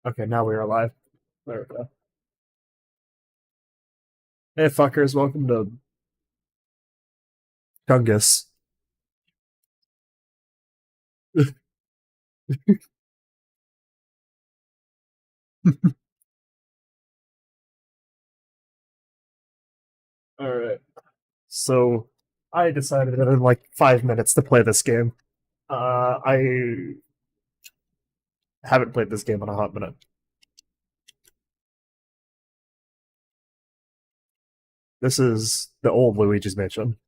Okay, now we are live. There we go. Hey, fuckers, welcome to Bungus. All right. So, I decided in like 5 minutes to play this game. I haven't played this game in a hot minute. This is the old Luigi's Mansion.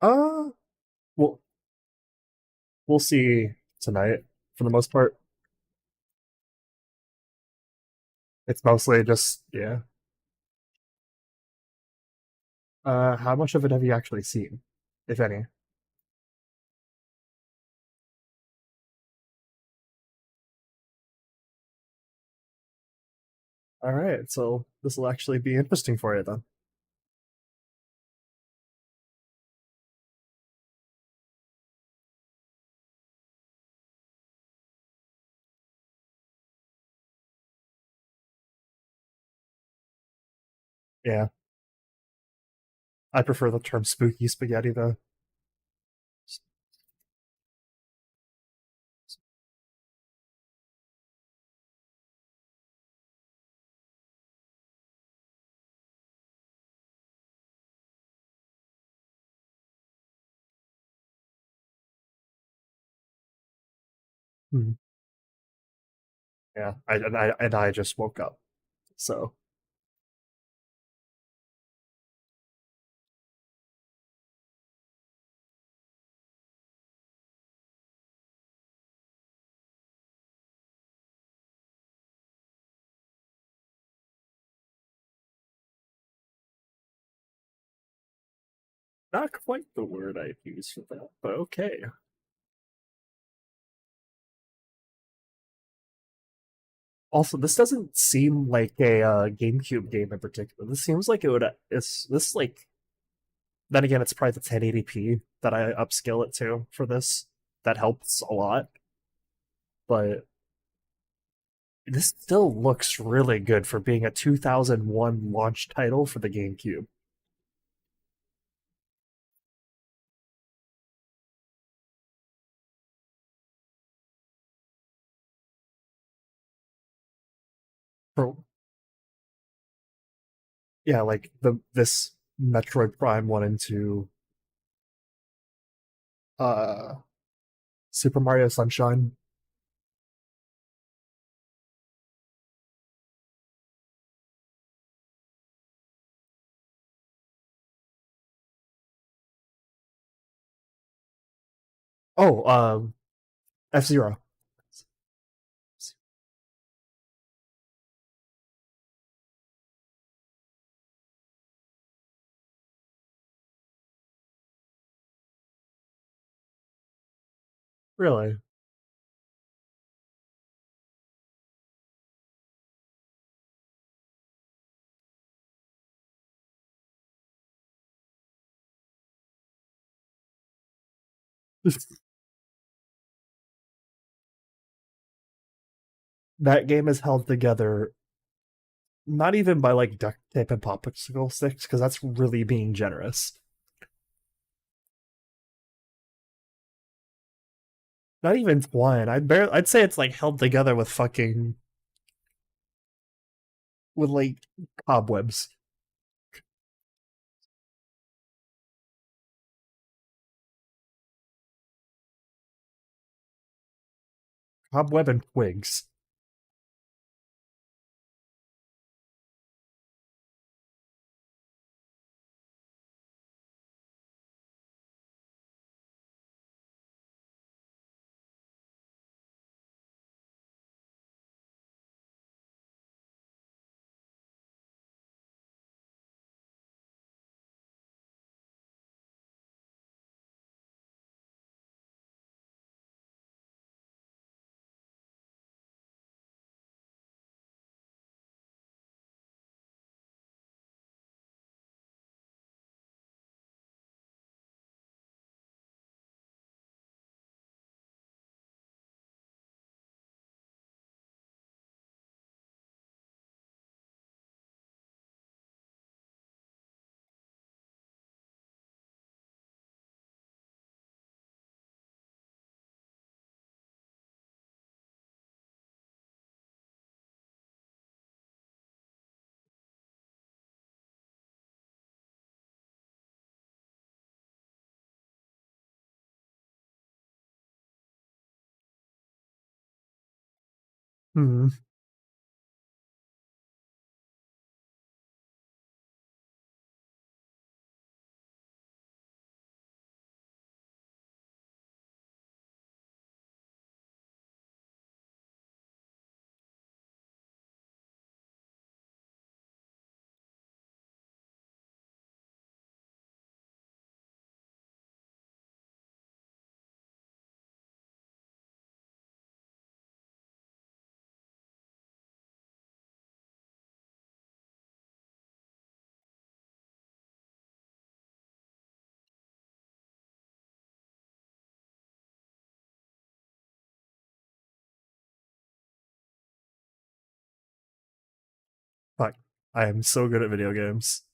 Uh, we'll we'll see tonight. For the most part, it's mostly just yeah. How much of it have you actually seen, if any? All right, so this will actually be interesting for you then. Yeah, I prefer the term spooky spaghetti though. Hmm. Yeah, I just woke up, so not quite the word I'd use for that, but okay. Also, this doesn't seem like a GameCube game in particular. This seems like it would. It's this like. Then again, it's probably the 1080p that I upscale it to for this. That helps a lot, but this still looks really good for being a 2001 launch title for the GameCube. For yeah, like the this Metroid Prime 1 and 2, uh, Super Mario Sunshine. Oh, F-Zero. Really? That game is held together not even by like duct tape and popsicle sticks, because that's really being generous. Not even twine. I'd say it's like held together with fucking with like cobwebs. Cobweb and twigs. Hmm. Fuck. I am so good at video games.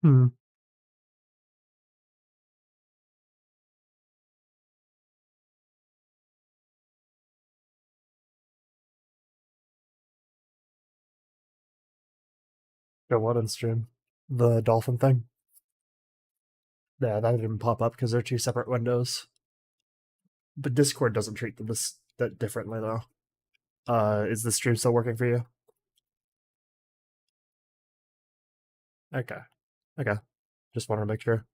Hmm. Go what on stream? The dolphin thing? Yeah, that didn't pop up because they're two separate windows. But Discord doesn't treat them this that differently though. Is the stream still working for you? Okay. Okay. Just wanted to make sure.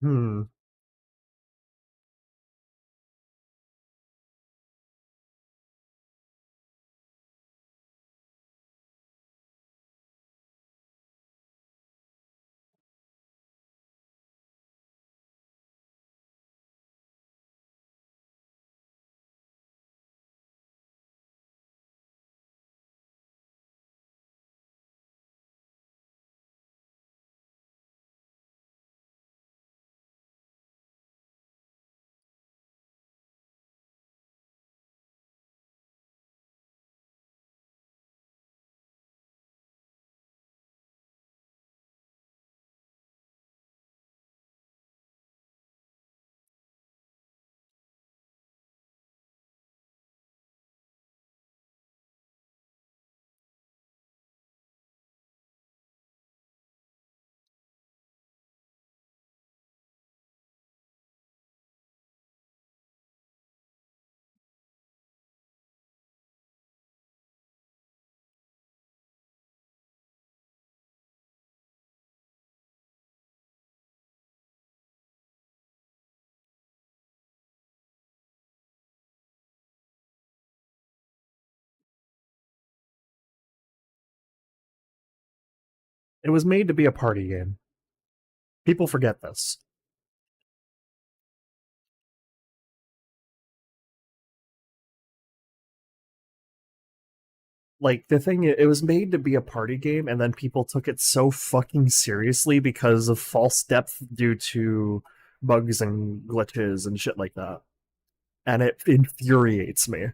Hmm. It was made to be a party game. People forget this. Like the thing, it was made to be a party game, and then people took it so fucking seriously because of false depth due to bugs and glitches and shit like that. And it infuriates me.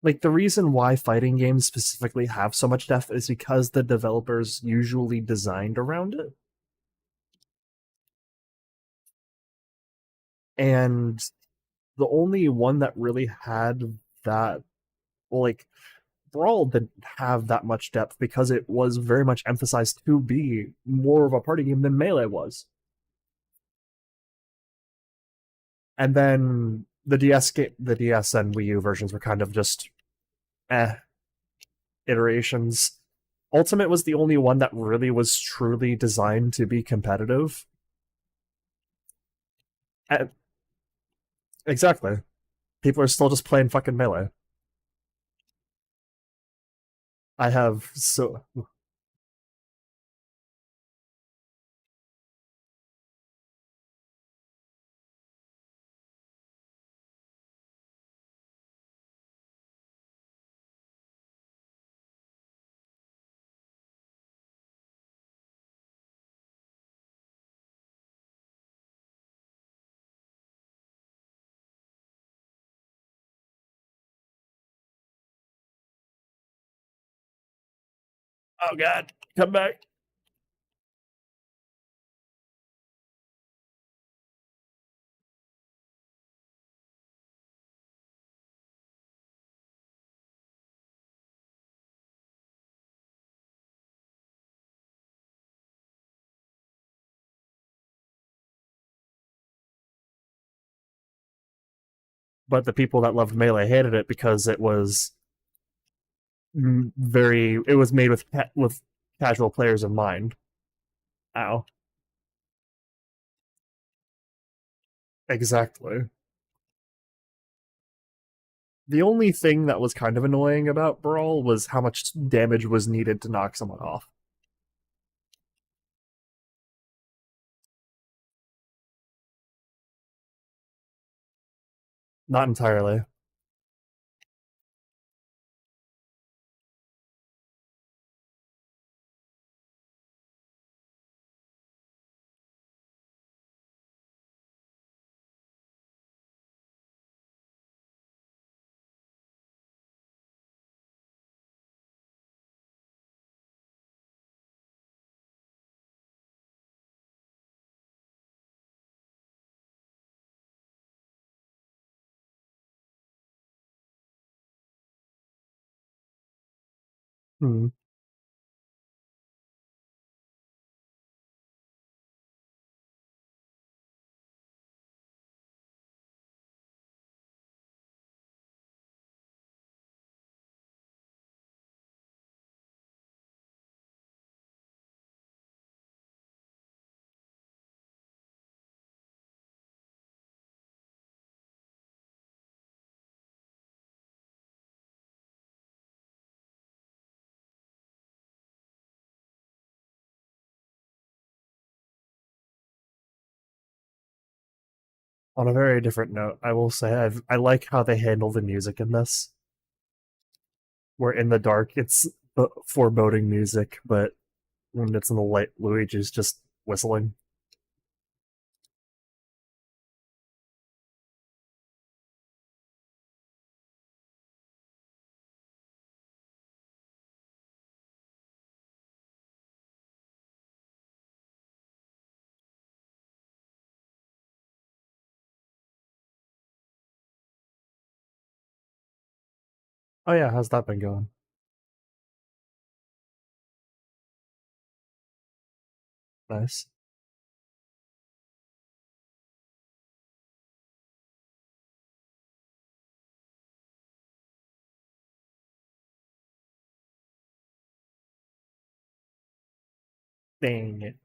Like the reason why fighting games specifically have so much depth is because the developers usually designed around it. And the only one that really had that, well, like Brawl didn't have that much depth because it was very much emphasized to be more of a party game than Melee was. And then the DS and Wii U versions were kind of just eh iterations. Ultimate was the only one that really was truly designed to be competitive. Eh, exactly. People are still just playing fucking melee. I have so oh god, come back. But the people that loved melee hated it because it was very. It was made with casual players in mind. Ow. Exactly. The only thing that was kind of annoying about Brawl was how much damage was needed to knock someone off. Not entirely. Hmm. On a very different note, I will say I like how they handle the music in this. Where in the dark it's foreboding music, but when it's in the light, Luigi's just whistling. Oh yeah, how's that been going? Nice. Dang it.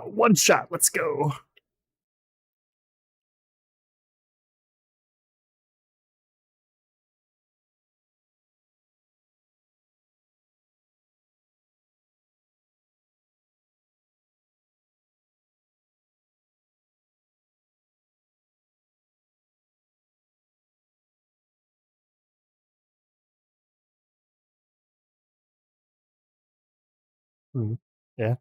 One shot, let's go. Hmm. Yeah.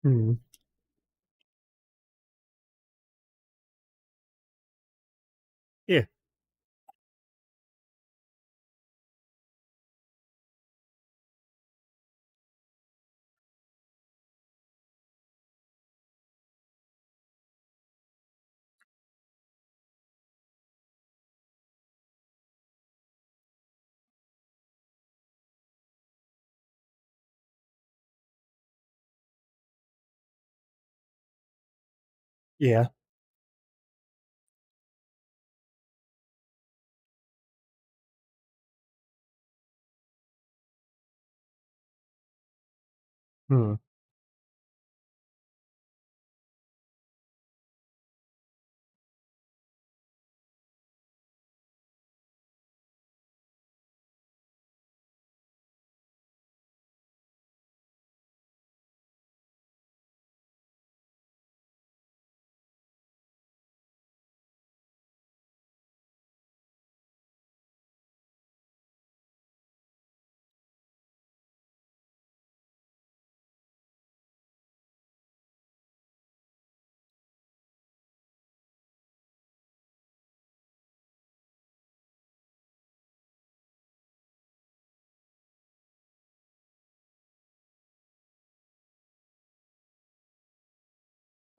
Hmm. Yeah. Yeah. Hmm.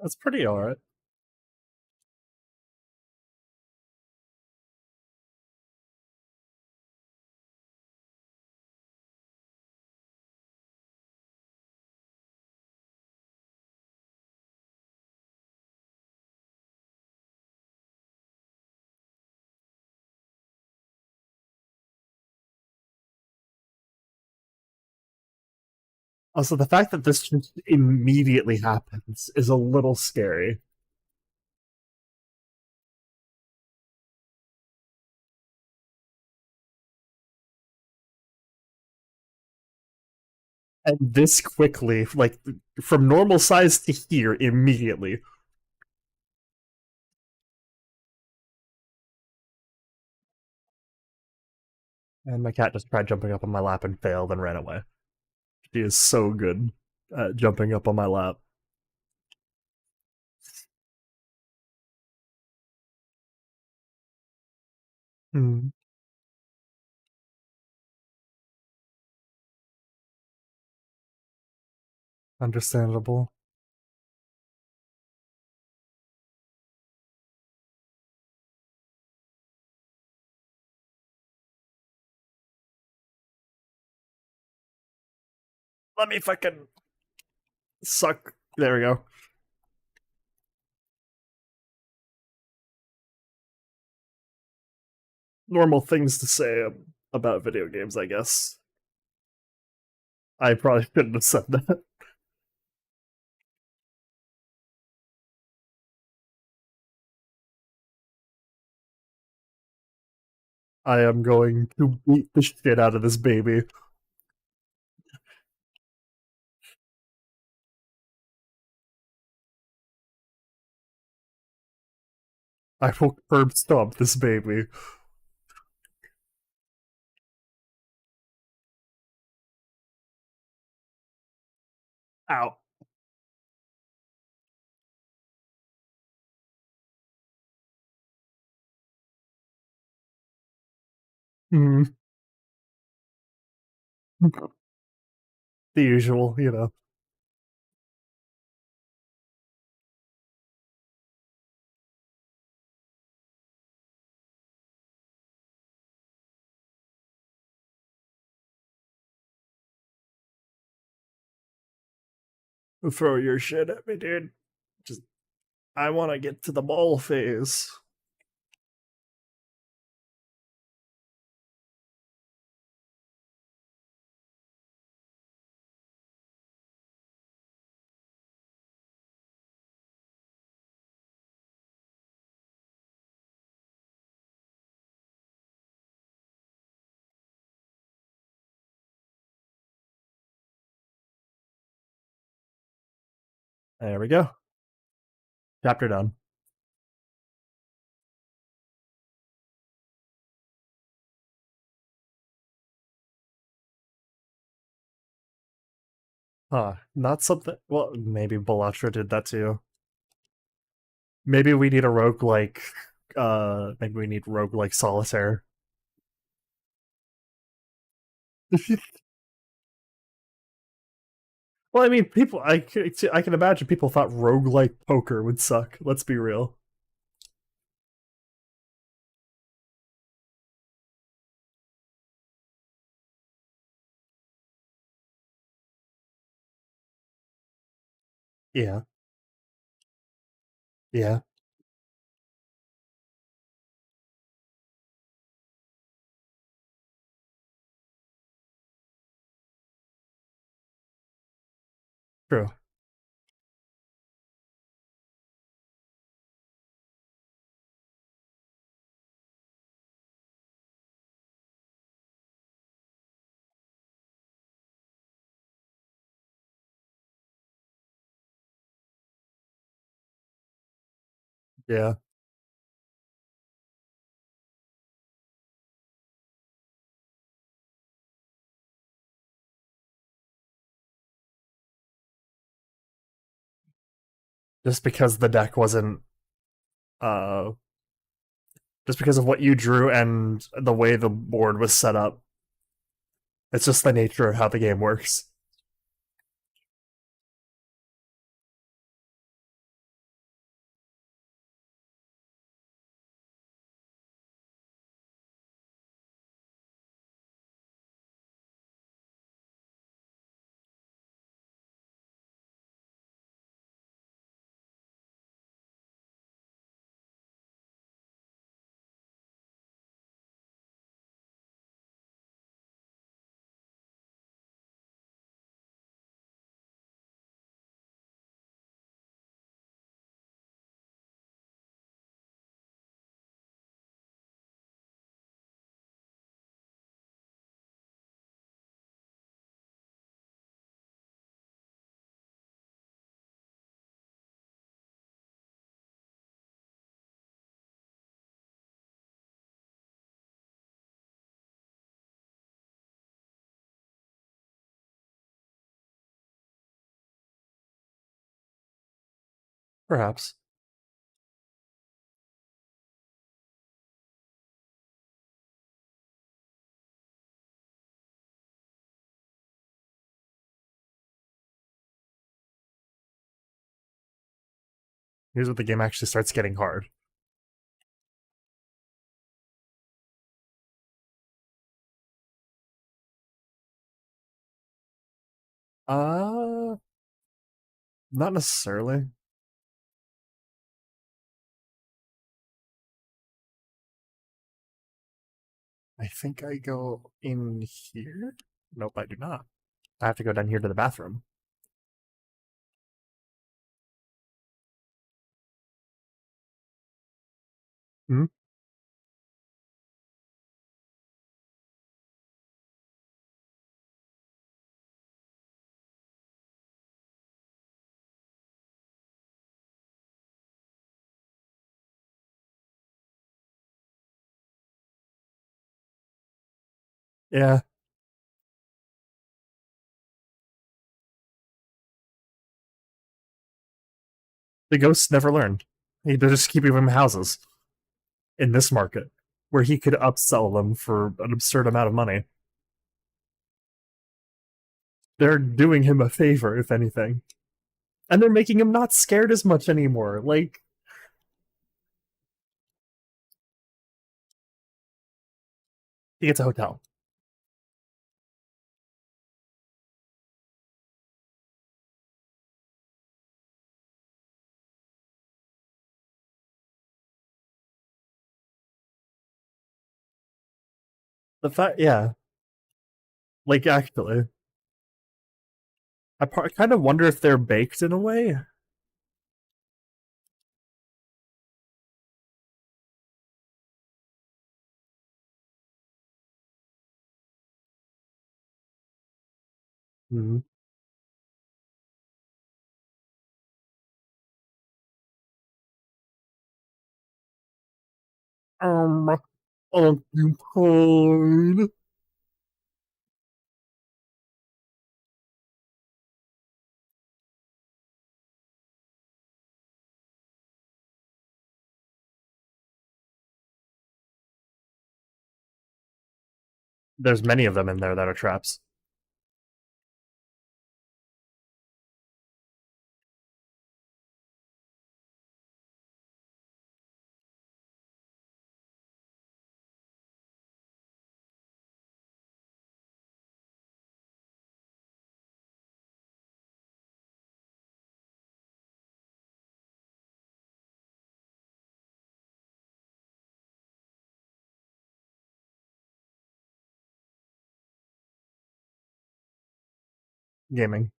That's pretty alright. Also, the fact that this just immediately happens is a little scary. And this quickly, like from normal size to here immediately. And my cat just tried jumping up on my lap and failed and ran away. She is so good at jumping up on my lap. Hmm. Understandable. Let me fucking suck. There we go. Normal things to say about video games, I guess. I probably shouldn't have said that. I am going to beat the shit out of this baby. I will curb stomp this baby. Ow. Mm. The usual, you know. Throw your shit at me, dude. Just, I want to get to the ball phase. There we go. Chapter done. Huh. Not something. Well, maybe Bellatra did that too. Maybe we need a rogue like. Maybe we need rogue like Solitaire. Well, I mean, people. I can imagine people thought rogue like poker would suck. Let's be real. Yeah. Yeah. True. Yeah. Just because the deck wasn't. Uh. Just because of what you drew and the way the board was set up. It's just the nature of how the game works. Perhaps. Here's where the game actually starts getting hard. Uh, Not necessarily. I think I go in here. Nope, I do not. I have to go down here to the bathroom. Hmm? Yeah, the ghosts never learned. They just keep giving him houses in this market where he could upsell them for an absurd amount of money. They're doing him a favor, if anything. And they're making him not scared as much anymore. Like, he gets a hotel. The fact, yeah, like actually, kind of wonder if they're baked in a way. Mm. Um, occupied. There's many of them in there that are traps. Gaming.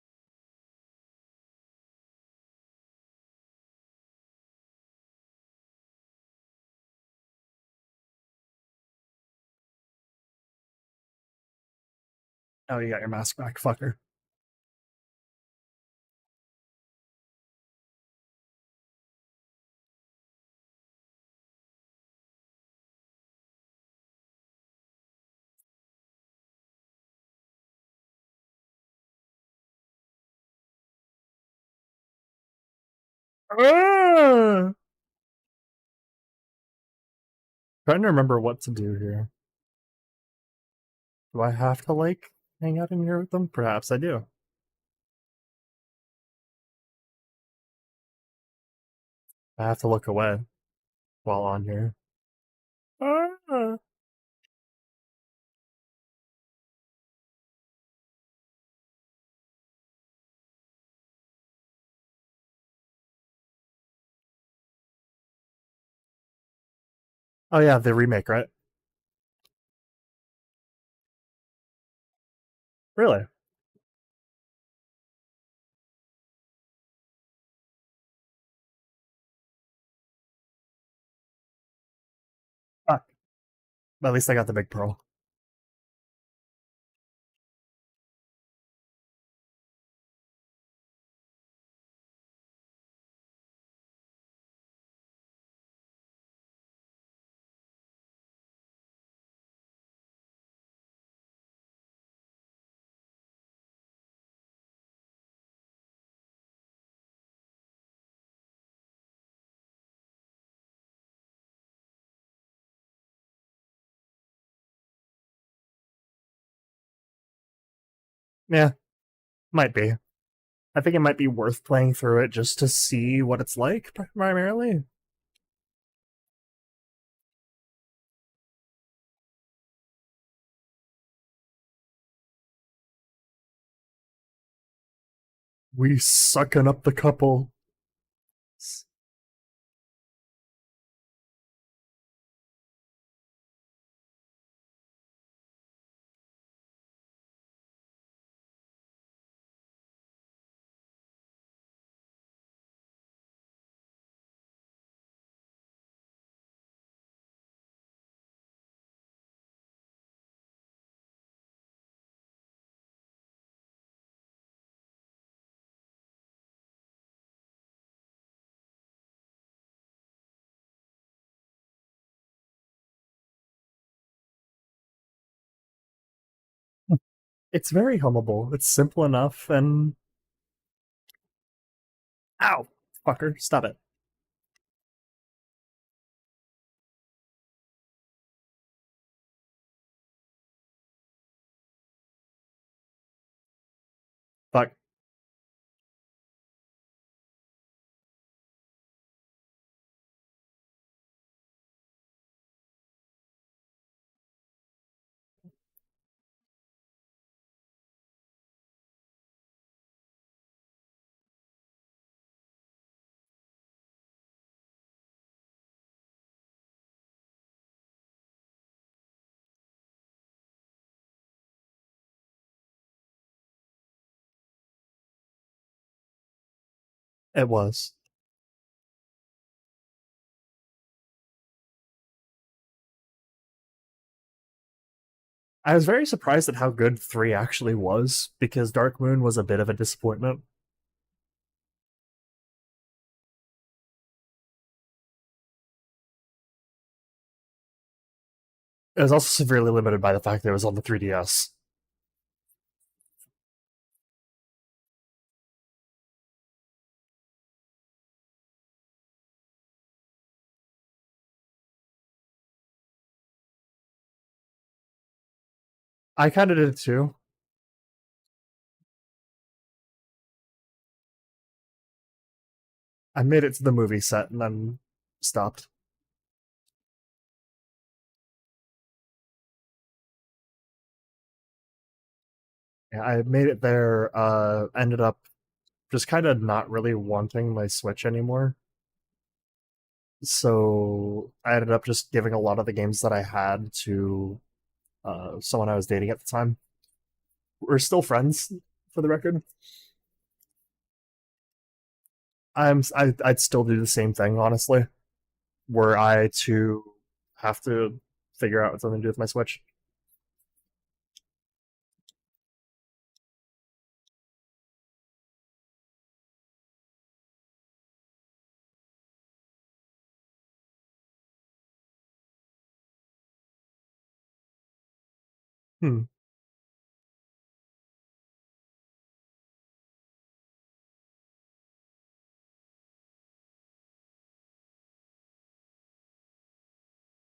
Oh, you got your mask back, fucker. Ah! Trying to remember what to do here. Do I have to like hang out in here with them? Perhaps I do. I have to look away while on here. Ah! Oh yeah, the remake, right? Really? Fuck. At least I got the big pearl. Yeah, might be. I think it might be worth playing through it just to see what it's like, primarily. We sucking up the couple. It's very hummable. It's simple enough, and ow, fucker, stop it. Fuck. It was. I was very surprised at how good 3 actually was, because Dark Moon was a bit of a disappointment. It was also severely limited by the fact that it was on the 3DS. I kind of did too. I made it to the movie set and then stopped. Yeah, I made it there. Ended up just kind of not really wanting my Switch anymore. So I ended up just giving a lot of the games that I had to someone I was dating at the time. We're still friends, for the record. I'd still do the same thing, honestly. Were I to have to figure out something to do with my Switch. Hmm.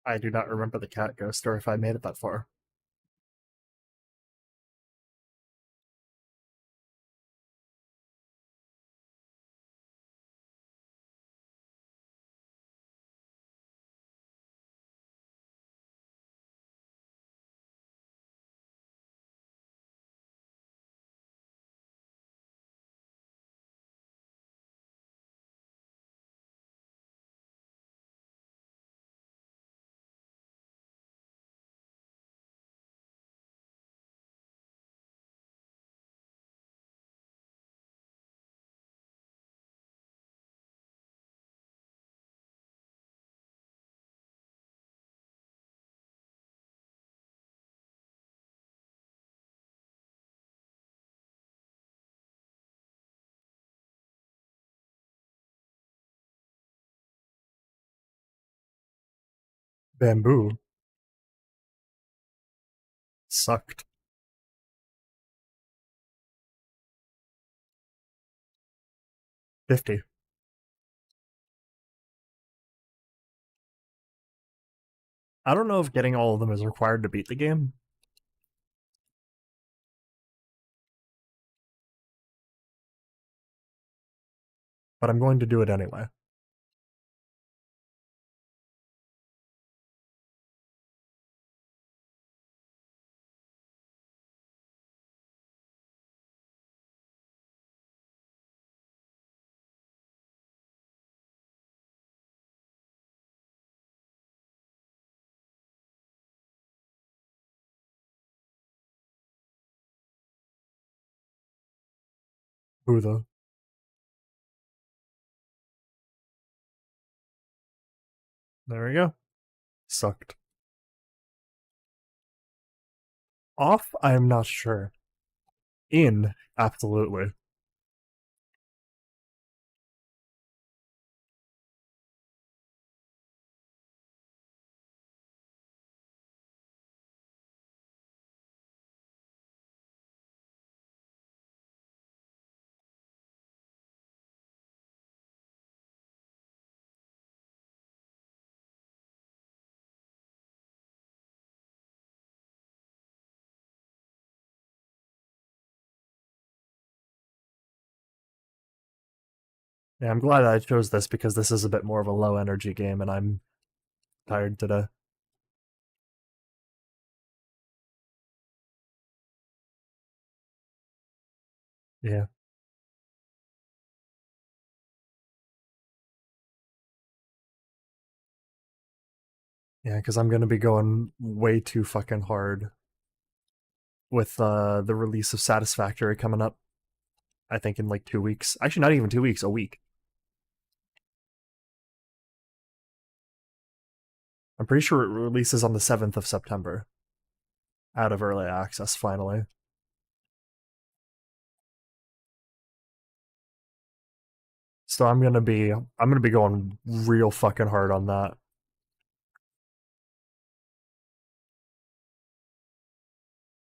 I do not remember the cat ghost or if I made it that far. Bamboo sucked. 50. I don't know if getting all of them is required to beat the game, but I'm going to do it anyway. Who though? There we go. Sucked. Off, I'm not sure. In, absolutely. Yeah, I'm glad I chose this because this is a bit more of a low energy game and I'm tired today. Yeah. Yeah, because I'm gonna be going way too fucking hard with the release of Satisfactory coming up. I think in like 2 weeks. Actually, not even 2 weeks, a week. I'm pretty sure it releases on the 7th of September out of early access finally. So I'm gonna be going real fucking hard on that.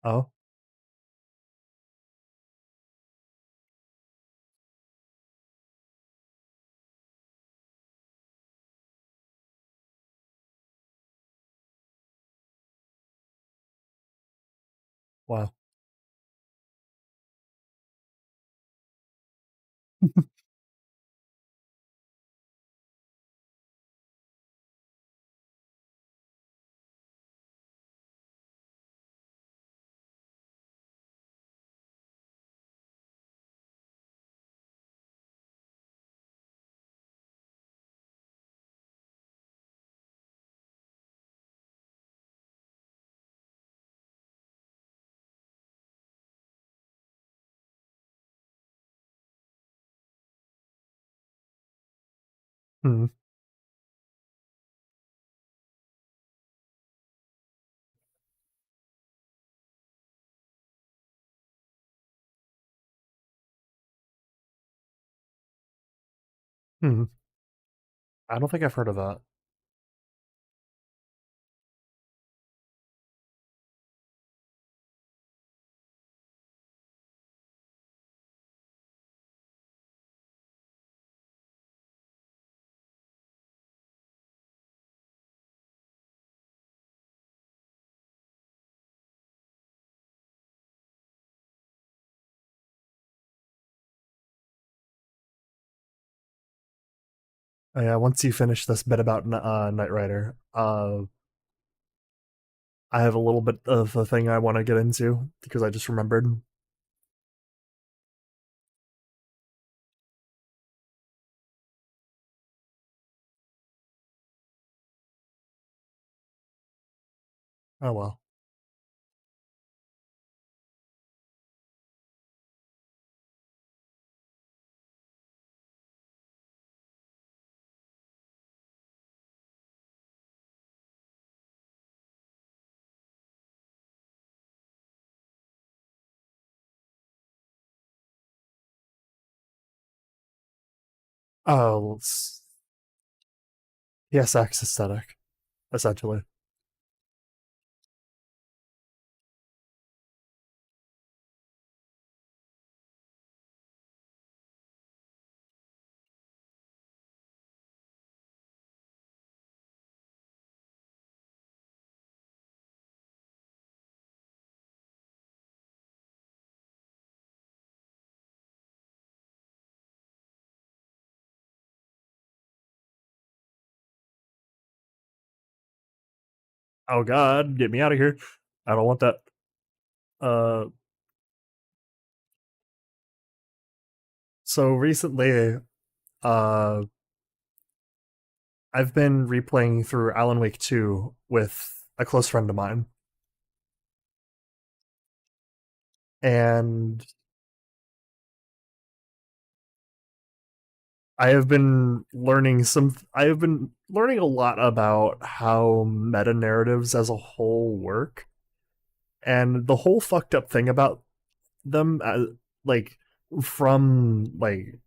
Oh, Wow. Hmm. Hmm. I don't think I've heard of that. Yeah, once you finish this bit about Knight Rider, I have a little bit of a thing I want to get into because I just remembered. Oh well. Oh, PSX aesthetic, essentially. Oh God, get me out of here! I don't want that. Uh, so recently, uh, I've been replaying through Alan Wake 2 with a close friend of mine, and I have been learning a lot about how meta narratives as a whole work, and the whole fucked up thing about them, like from like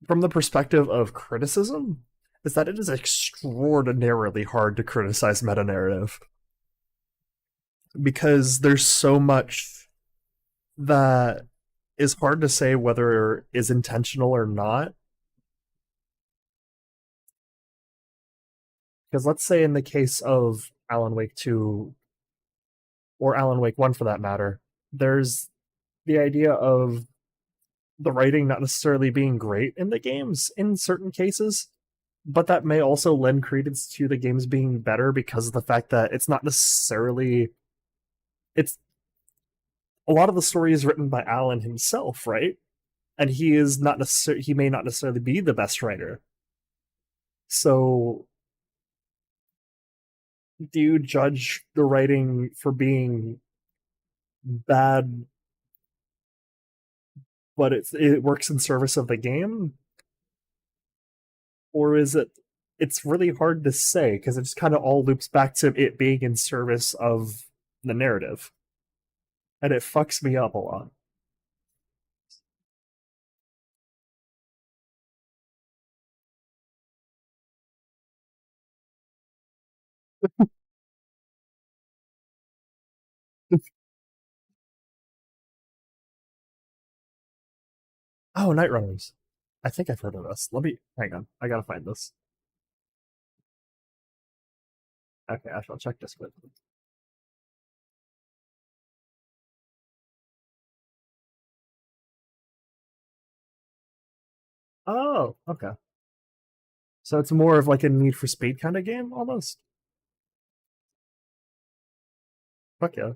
from the perspective of criticism, is that it is extraordinarily hard to criticize meta narrative because there's so much that is hard to say whether is intentional or not. Because let's say in the case of Alan Wake 2 or Alan Wake 1 for that matter, there's the idea of the writing not necessarily being great in the games in certain cases, but that may also lend credence to the games being better because of the fact that it's not necessarily it's a lot of the story is written by Alan himself, right? And he may not necessarily be the best writer. So do you judge the writing for being bad, but it works in service of the game, or is it? It's really hard to say because it just kind of all loops back to it being in service of the narrative, and it fucks me up a lot. Oh, Night Runners. I think I've heard of this. Let me hang on. I gotta find this. Okay, I shall check this quick. Oh, okay. So it's more of like a Need for Speed kind of game, almost. Fuck yeah.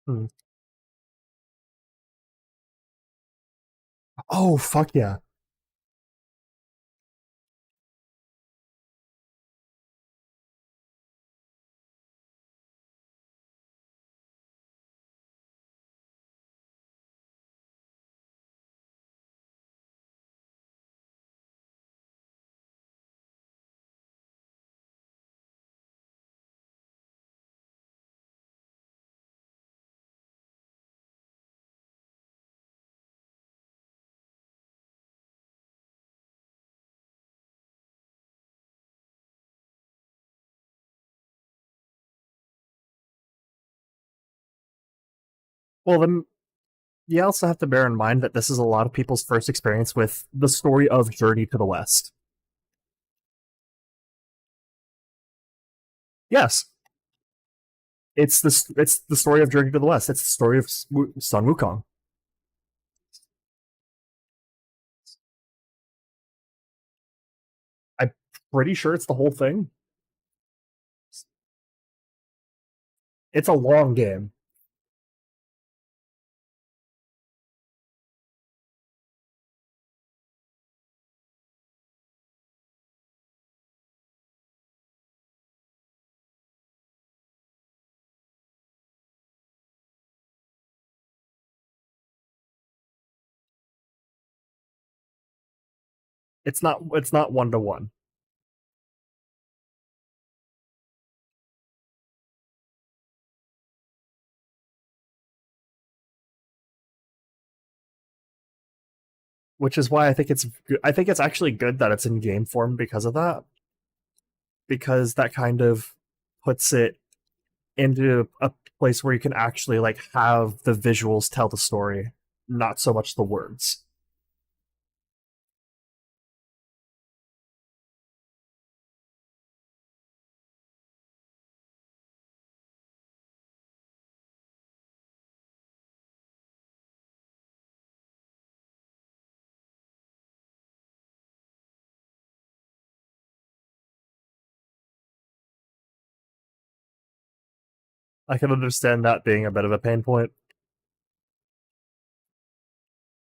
Hmm. Oh, fuck yeah. Well, then you also have to bear in mind that this is a lot of people's first experience with the story of Journey to the West. Yes, it's the story of Journey to the West. It's the story of Sun Wukong. I'm pretty sure it's the whole thing. It's a long game. It's not 1-to-1, which is why I think it's actually good that it's in game form because of that, because that kind of puts it into a place where you can actually like have the visuals tell the story, not so much the words. I can understand that being a bit of a pain point,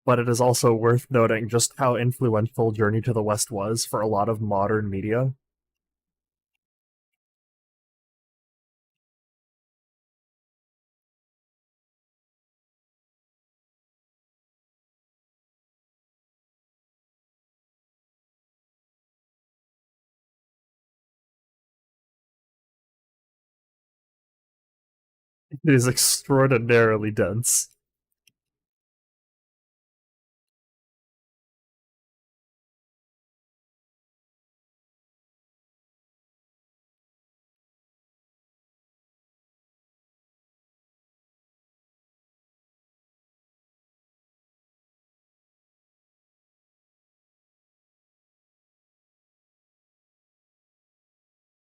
but it is also worth noting just how influential Journey to the West was for a lot of modern media. It is extraordinarily dense.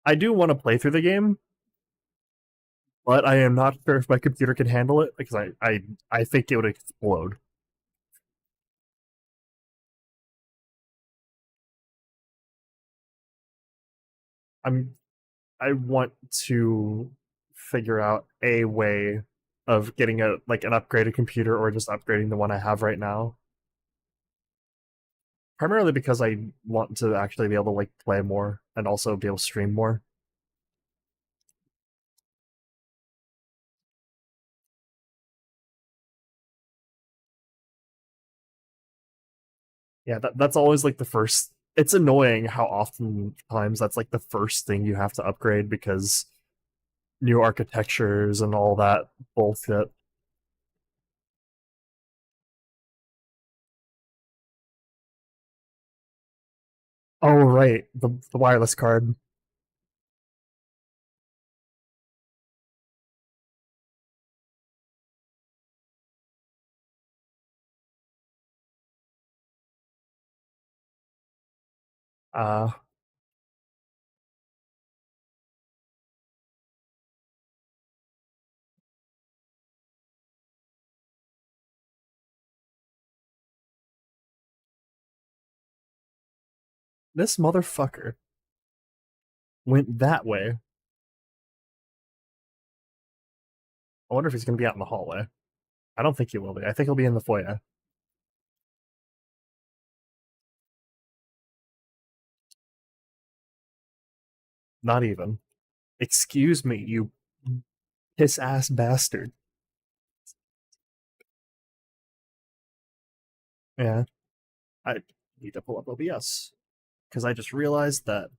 I do want to play through the game, but I am not sure if my computer can handle it because I think it would explode. I'm I want to figure out a way of getting a like an upgraded computer or just upgrading the one I have right now. Primarily because I want to actually be able to like play more and also be able to stream more. Yeah, that's always like the first. It's annoying how oftentimes that's like the first thing you have to upgrade because new architectures and all that bullshit. Oh right, the wireless card. Uh This motherfucker went that way. I wonder if he's going to be out in the hallway. I don't think he will be. I think he'll be in the foyer. Not even. Excuse me, you piss ass bastard. Yeah, I need to pull up OBS because I just realized that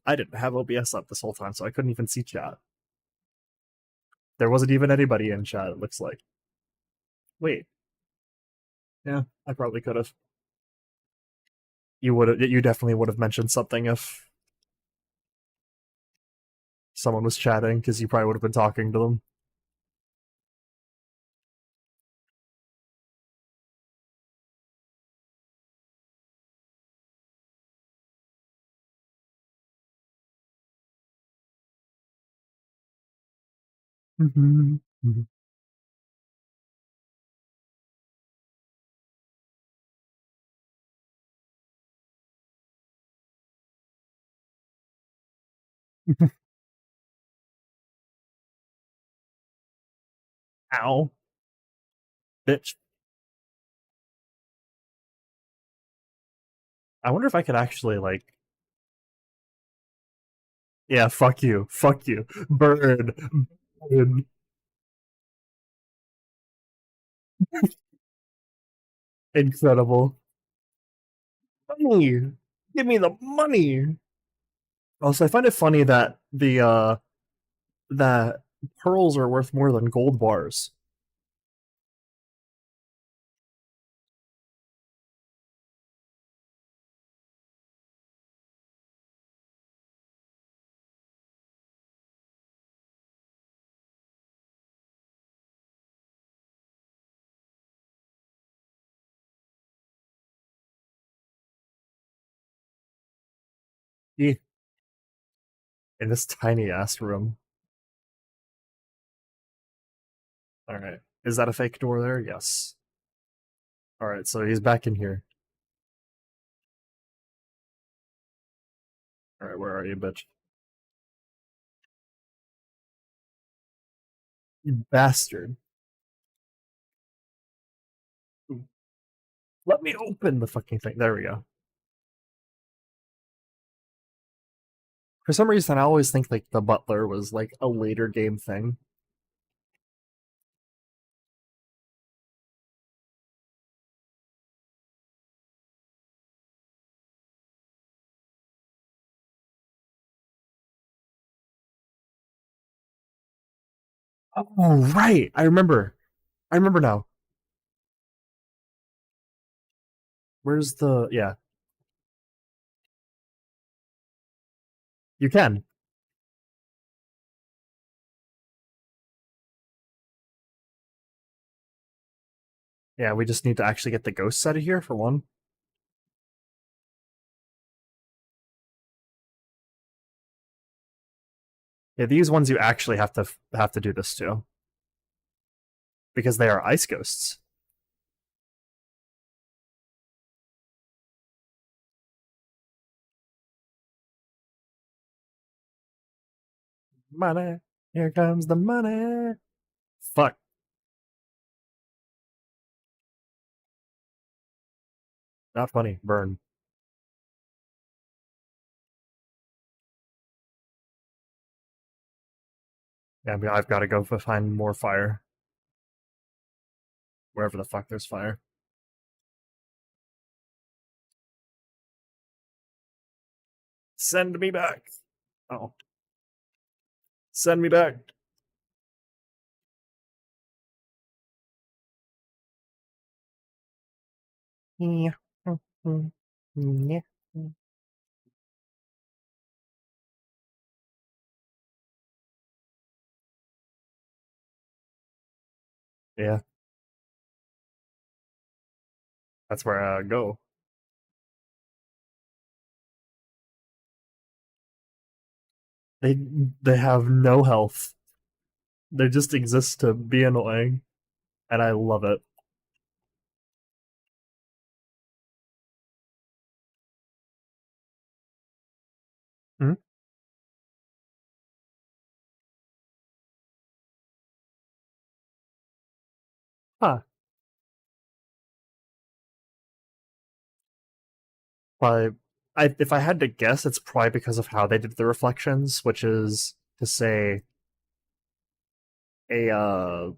I didn't have OBS up this whole time, so I couldn't even see chat. There wasn't even anybody in chat, it looks like. Wait. Yeah, I probably could have. You would have. You definitely would have mentioned something if someone was chatting, because you probably would have been talking to them. Ow, bitch. I wonder if I could actually like. Yeah, fuck you, fuck you, bird, bird. Incredible. Money, give me the money. Also, I find it funny that that pearls are worth more than gold bars. Yeah. In this tiny ass room. All right, is that a fake door there? Yes. All right, so he's back in here. All right, where are you, bitch? You bastard. Let me open the fucking thing. There we go. For some reason, I always think like the butler was like a later game thing. Oh, right. I remember. I remember now. Where's the. Yeah, you can. Yeah, we just need to actually get the ghosts out of here for one. Yeah, these ones you actually have to do this to because they are ice ghosts. Money. Here comes the money. Fuck. Not funny. Burn. Yeah, I've got to go find more fire. Wherever the fuck there's fire. Send me back. Oh. Send me back. Yeah. Yeah. Yeah, that's where I go. They they have no health. They just exist to be annoying, and I love it. Hmm? Huh. But if I had to guess, it's probably because of how they did the reflections, which is to say a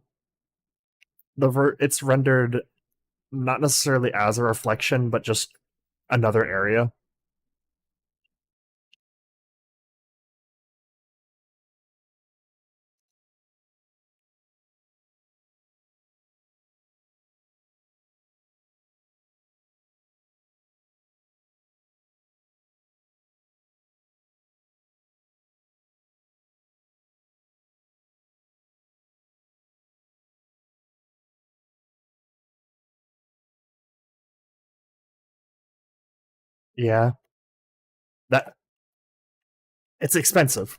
it's rendered not necessarily as a reflection, but just another area. Yeah, that it's expensive,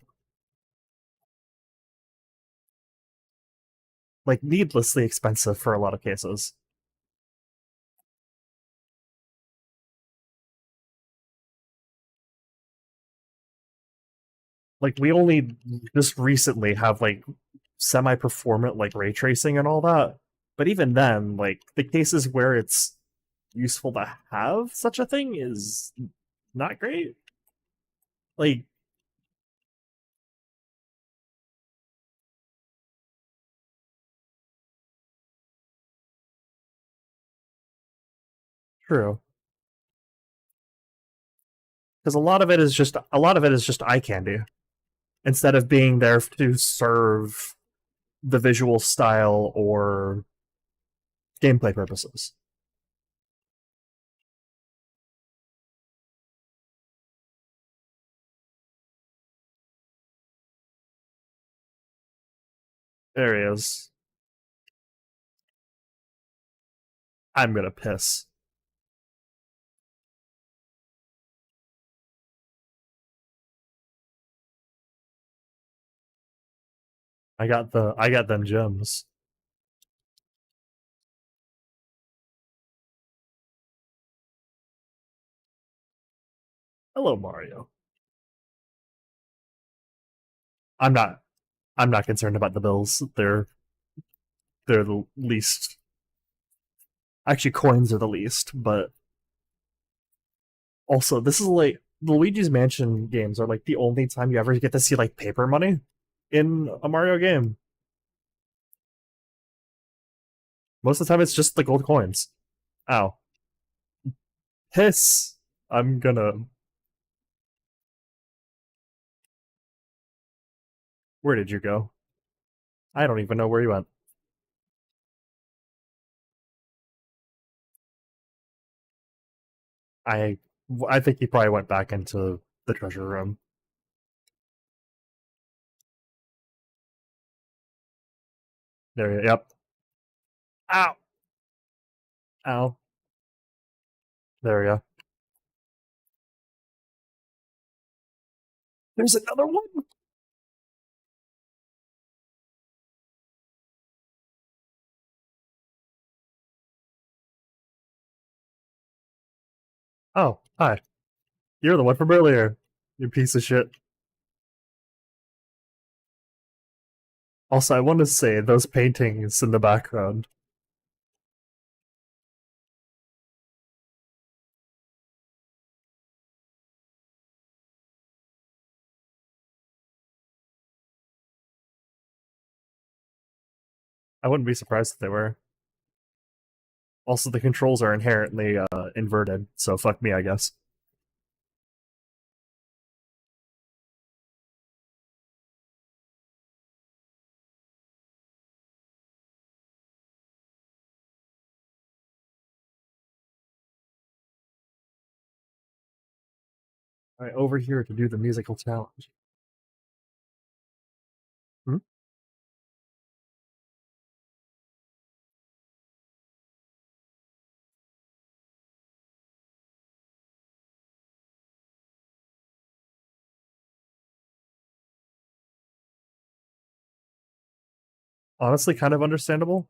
like needlessly expensive for a lot of cases. Like we only just recently have like semi-performant like ray tracing and all that, but even then, like the cases where it's useful to have such a thing is not great. Like, true, because a lot of it is just eye candy instead of being there to serve the visual style or gameplay purposes. There he is. I'm gonna piss. I got them gems. Hello, Mario. I'm not I'm not concerned about the bills. They're the least. Actually, coins are the least, but also this is like the Luigi's Mansion games are like the only time you ever get to see like paper money in a Mario game. Most of the time, it's just the gold coins. Ow, piss! I'm gonna. Where did you go? I don't even know where you went. I I think he probably went back into the treasure room. There. Yep. Ow. Ow. There we go. There's another one. Oh, hi. You're the one from earlier. You piece of shit. Also, I want to say those paintings in the background. I wouldn't be surprised if they were. Also, the controls are inherently inverted, so fuck me, I guess. All right, over here to do the musical challenge. Hmm? Honestly, kind of understandable.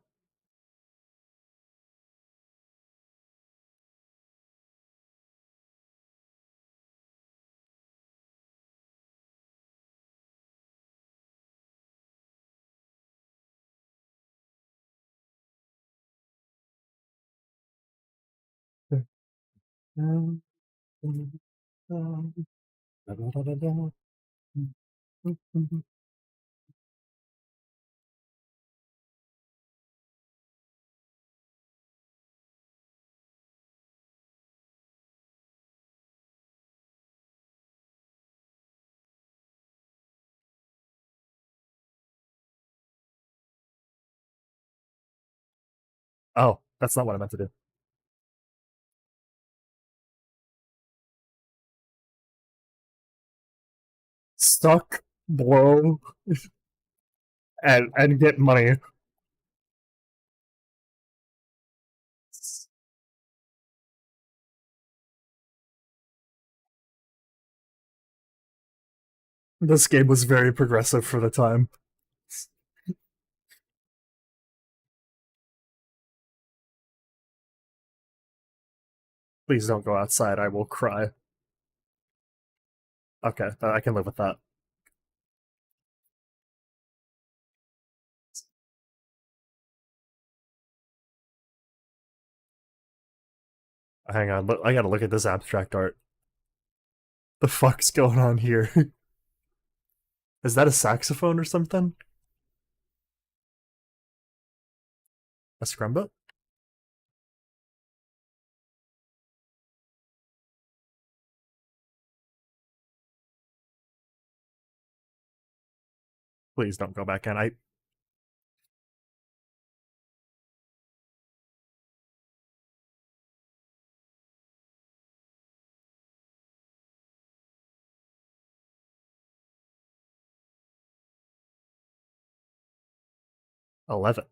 Oh, that's not what I meant to do. Stuck, blow, and get money. This game was very progressive for the time. Please don't go outside. I will cry. Okay, I can live with that. Hang on, I gotta look at this abstract art. The fuck's going on here? Is that a saxophone or something? A scrumba? Please don't go back in. 11.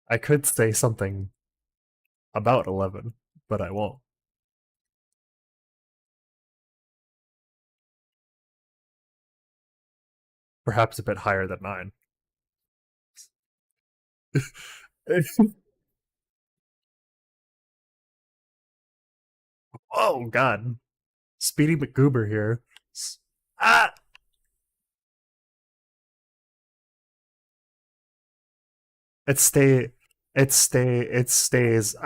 I could say something about 11, but I won't. Perhaps a bit higher than 9. Oh god. Speedy McGoober here. Ah! It stay. It stays.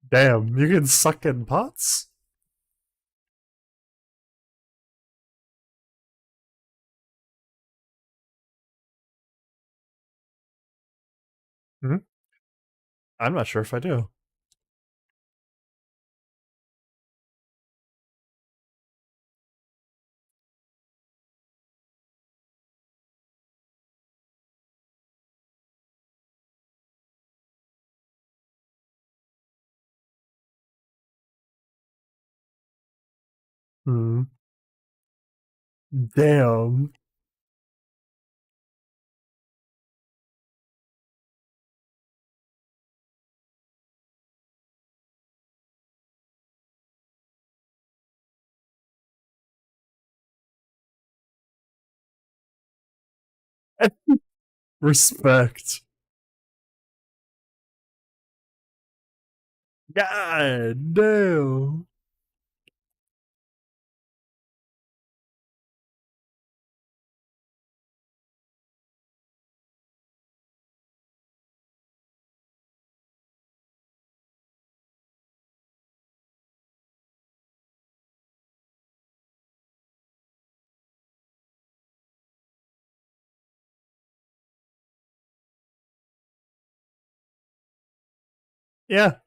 Damn, you can suck in pots? Hmm? I'm not sure if I do. Hmm. Damn. Respect. God damn. Yeah,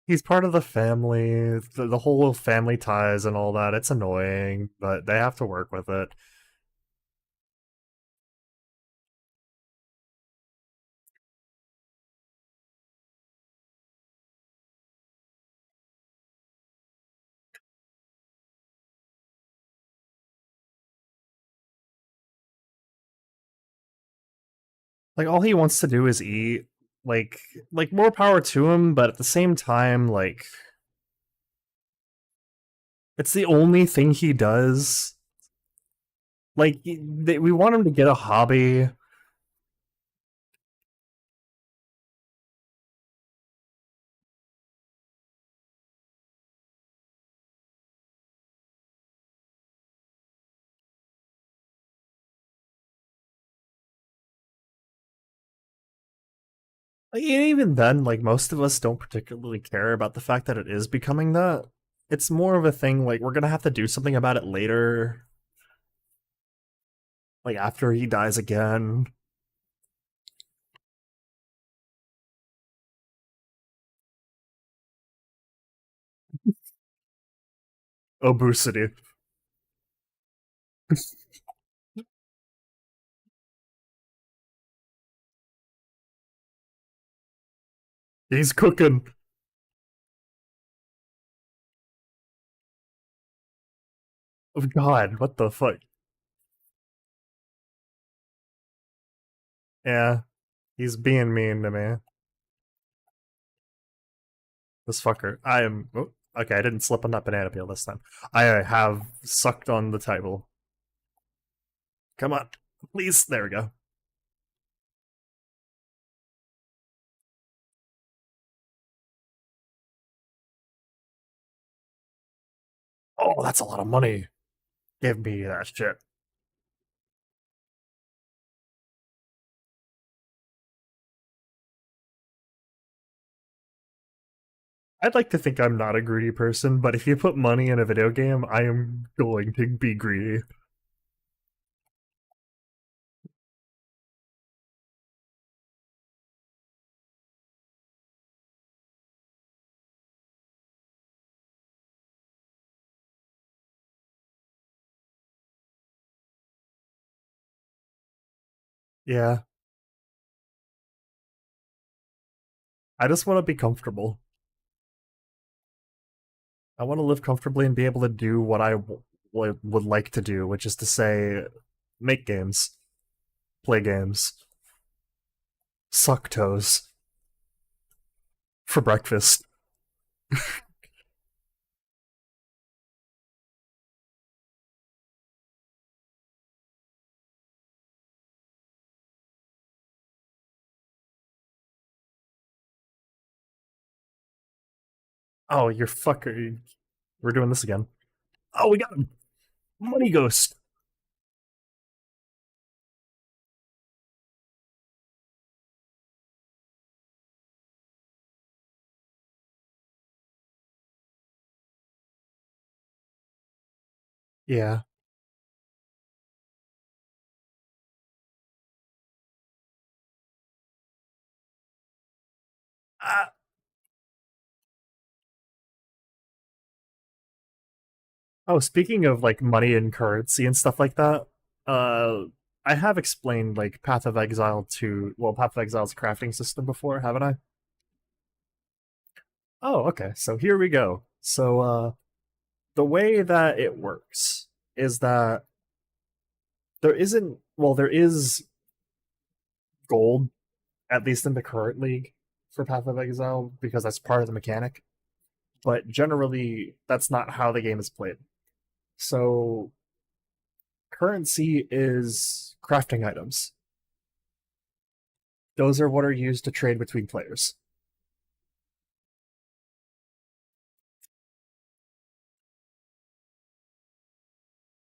he's part of the family. The whole family ties and all that. It's annoying, but they have to work with it. Like all he wants to do is eat. Like more power to him, but at the same time, like it's the only thing he does. Like we want him to get a hobby. Like, even then, like most of us don't particularly care about the fact that it is becoming that. It's more of a thing like we're gonna have to do something about it later, like after he dies again. Obesity. He's cooking. Oh God, what the fuck? Yeah, he's being mean to me. This fucker. I am. Oh, okay, I didn't slip on that banana peel this time. I have sucked on the table. Come on, please. There we go. Oh, that's a lot of money. Give me that shit. I'd like to think I'm not a greedy person, but if you put money in a video game, I am going to be greedy. Yeah, I just want to be comfortable. I want to live comfortably and be able to do what I would like to do, which is to say, make games, play games, suck toes for breakfast. Oh, you're fucker. We're doing this again. Oh, we got him. Money Ghost. Yeah. Uh, oh, speaking of like money and currency and stuff like that, uh, I have explained like Path of Exile to Path of Exile's crafting system before, haven't I? Oh, okay. So here we go. So the way that it works is that there is gold, at least in the current league, for Path of Exile, because that's part of the mechanic. But generally, that's not how the game is played. So currency is crafting items. Those are what are used to trade between players.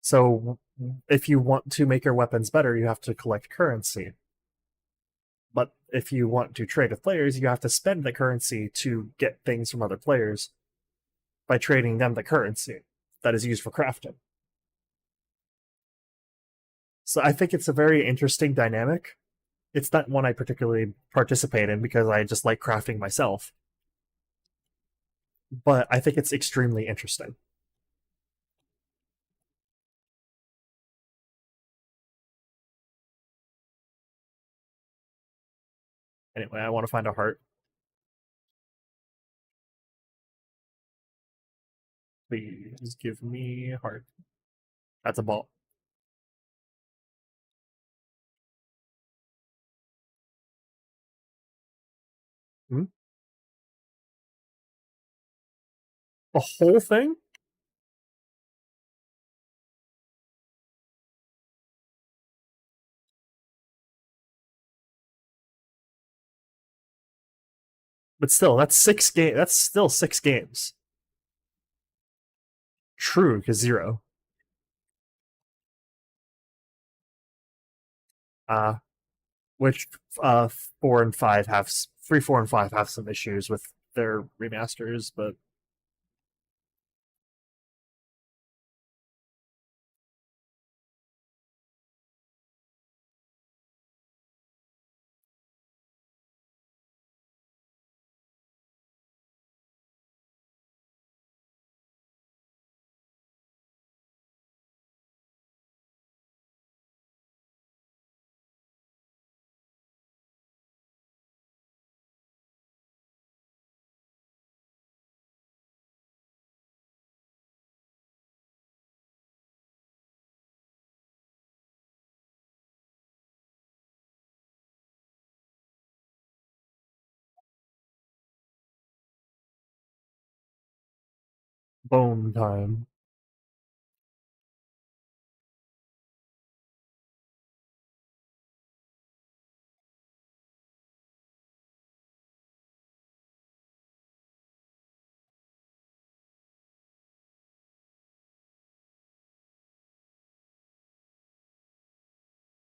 So if you want to make your weapons better, you have to collect currency. But if you want to trade with players, you have to spend the currency to get things from other players by trading them the currency that is used for crafting. So I think it's a very interesting dynamic. It's not one I particularly participate in because I just like crafting myself, but I think it's extremely interesting. Anyway, I want to find a heart. Please give me a heart. That's a ball. A whole thing? But still, that's 6 game. That's still 6 games. True, because zero. Uh, which 4 and 5 have 3, 4, and 5 have some issues with their remasters, but bone time.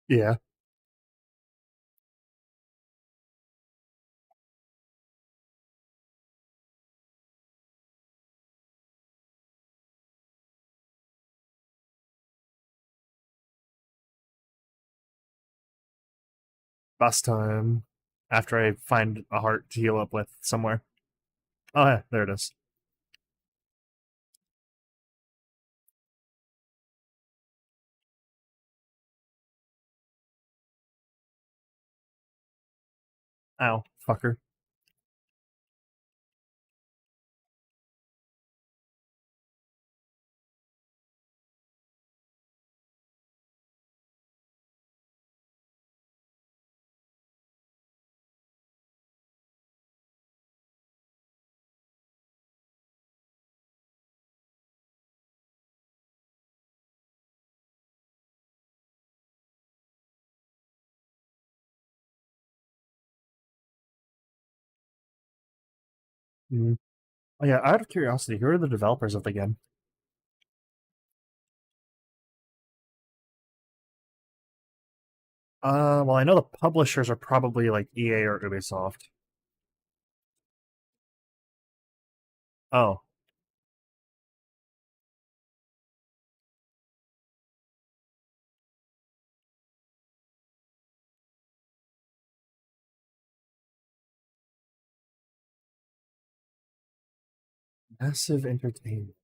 Yeah. Bus time. After I find a heart to heal up with somewhere. Oh, yeah, there it is. Ow, fucker. Mm. Oh, yeah, out of curiosity, who are the developers of the game? Well, I know the publishers are probably like EA or Ubisoft. Oh, Massive Entertainment.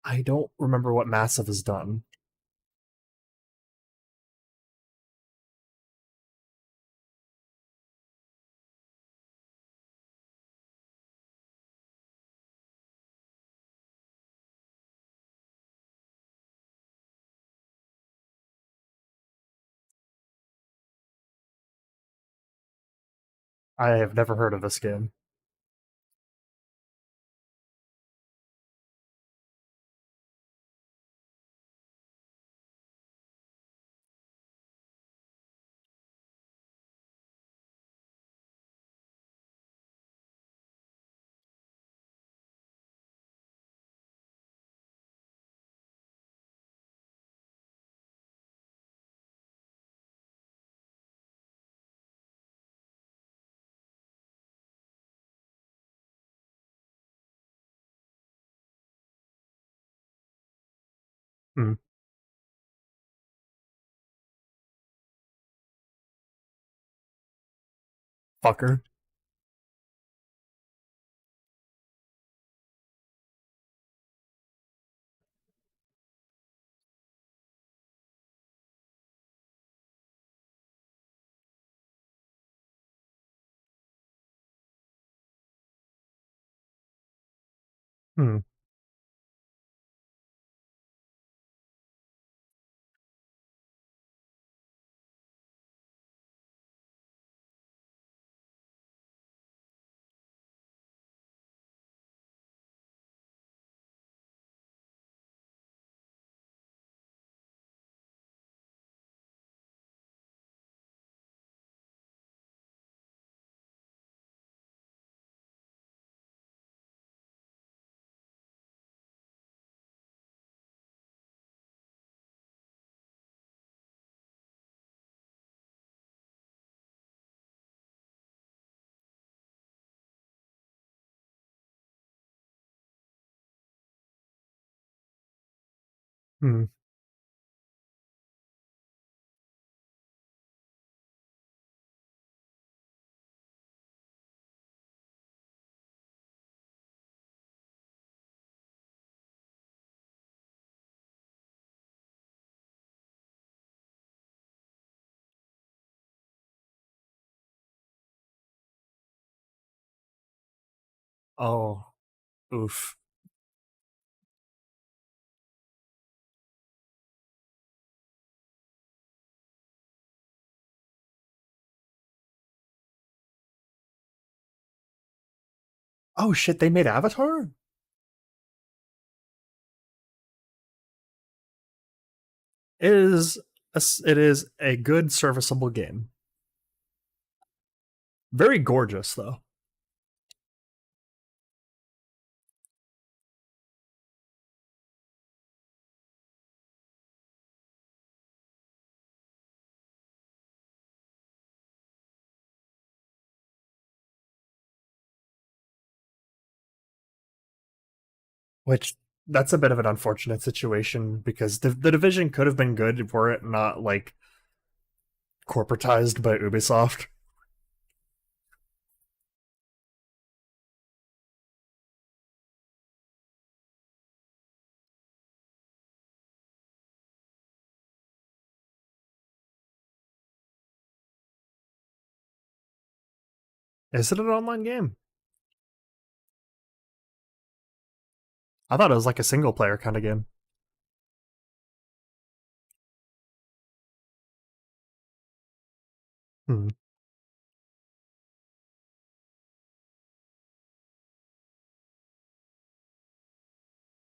I don't remember what Massive has done. I have never heard of this game. Hmm. Fucker. Hmm. Hmm. Oh, oof. Oh shit, they made Avatar? It is it is a good serviceable game. Very gorgeous though. Which that's a bit of an unfortunate situation because the division could have been good were it not like corporatized by Ubisoft. Is it an online game? I thought it was like a single player kind of game. Hmm.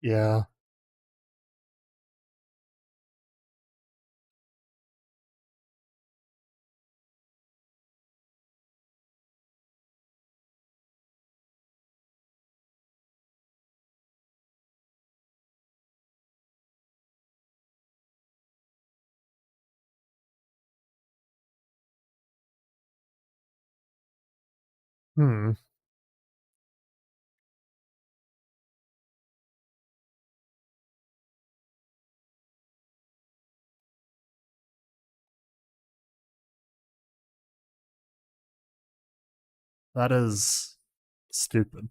Yeah. Hmm. That is stupid.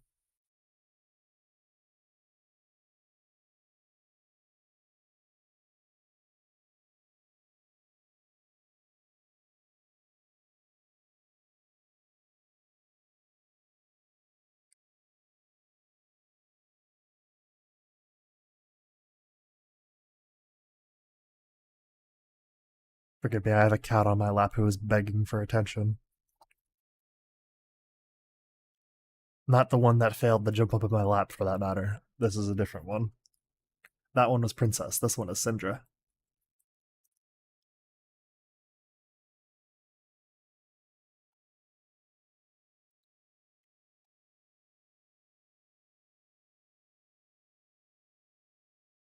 Forgive me, I have a cat on my lap who is begging for attention. Not the one that failed to jump up in my lap, for that matter. This is a different one. That one was Princess. This one is Syndra.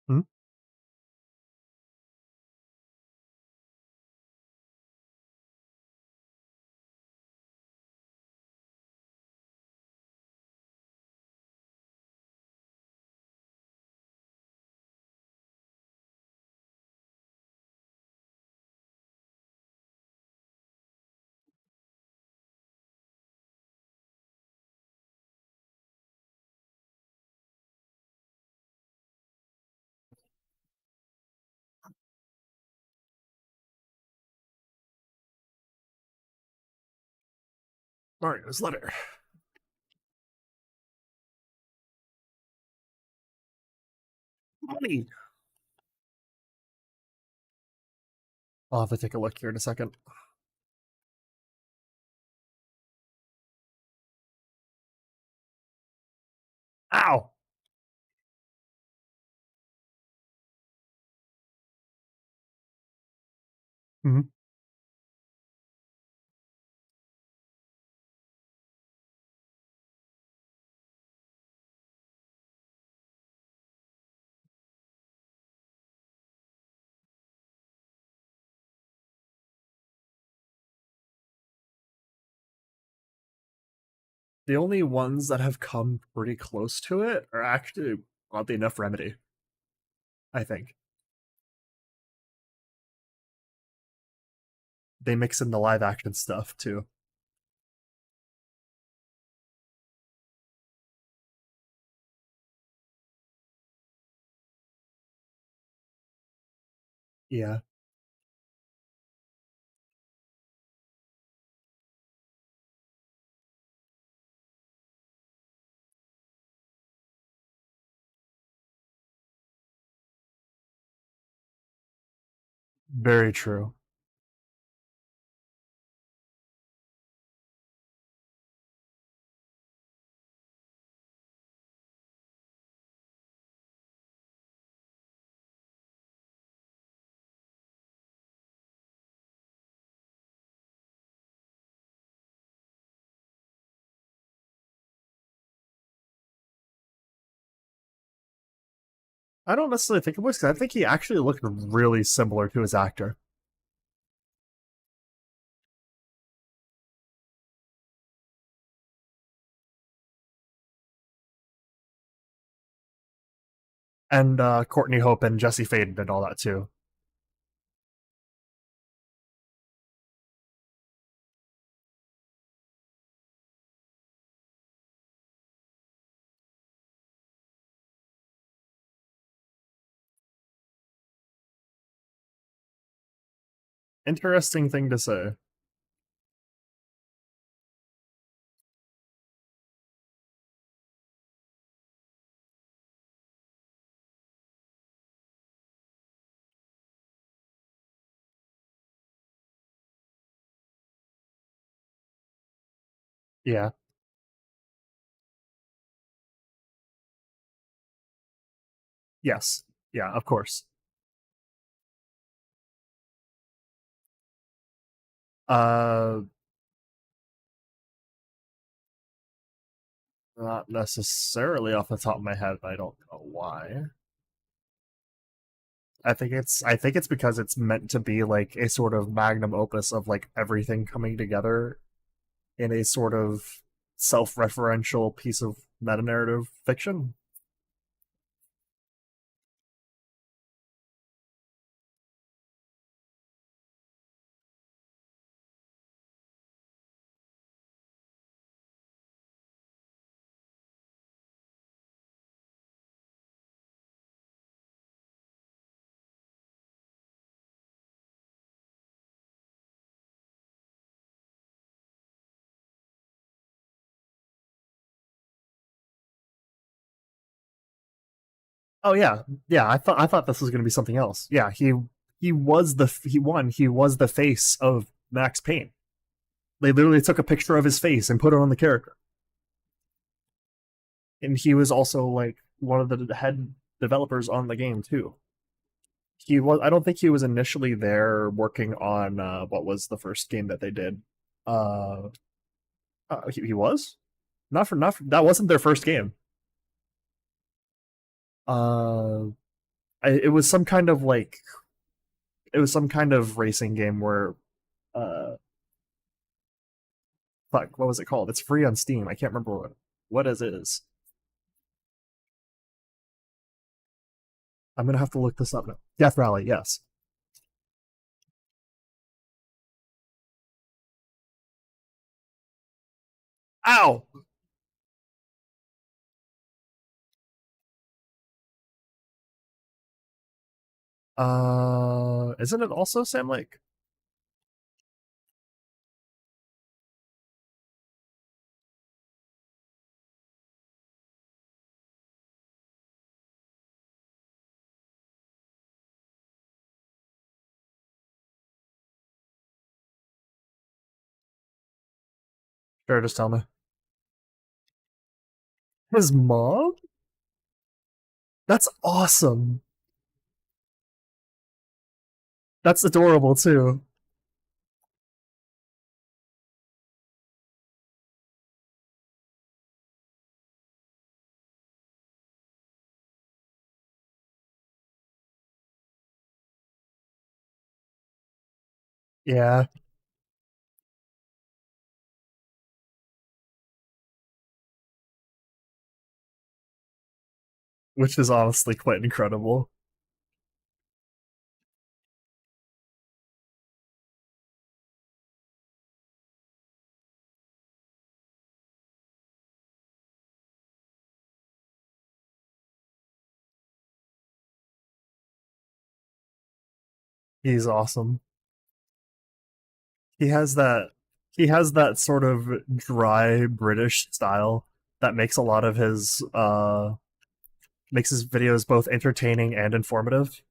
Hmm? Mario's letter. Money. I'll have to take a look here in a second. Ow! Hmm. The only ones that have come pretty close to it are actually, oddly enough, Remedy, I think. they mix in the live action stuff too. Yeah, very true. I don't necessarily think it was. 'Cause I think he actually looked really similar to his actor. And Courtney Hope and Jesse Faden and all that too. Interesting thing to say. Yeah. Yes. Yeah. Of course. Uh, Not necessarily off the top of my head. I don't know why. I think it's because it's meant to be like a sort of magnum opus of like everything coming together in a sort of self-referential piece of meta narrative fiction. Oh yeah, yeah. I thought this was going to be something else. Yeah, he was the face of Max Payne. They literally took a picture of his face and put it on the character, and he was also like one of the head developers on the game too. He was. I don't think he was initially there working on what was the first game that they did. Uh, he was not for that wasn't their first game. Uh, it was some kind of like it was some kind of racing game where uh fuck, what was it called? It's free on Steam. I can't remember what it is. I'm gonna have to look this up now. Death Rally, yes. Ow! Isn't it also Sam Lake? Sure, just tell me. His mom? That's awesome. That's adorable too. Yeah, which is honestly quite incredible. He's awesome. He has that he has that sort of dry British style that makes his videos both entertaining and informative.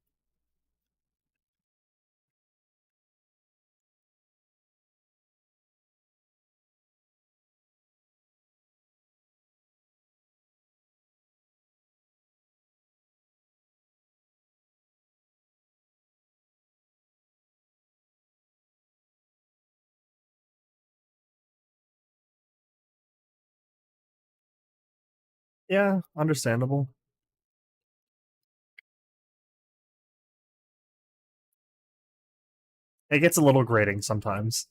Yeah, understandable. It gets a little grating sometimes.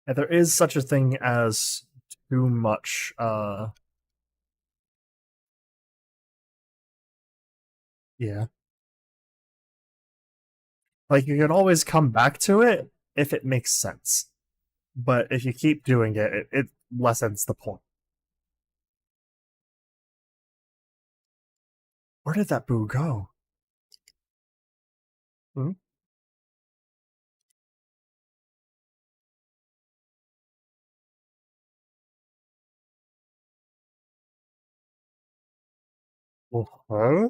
And there is such a thing as too much yeah. Like you can always come back to it if it makes sense. But if you keep doing it, it lessens the point. Where did that boo go? Hmm? Huh?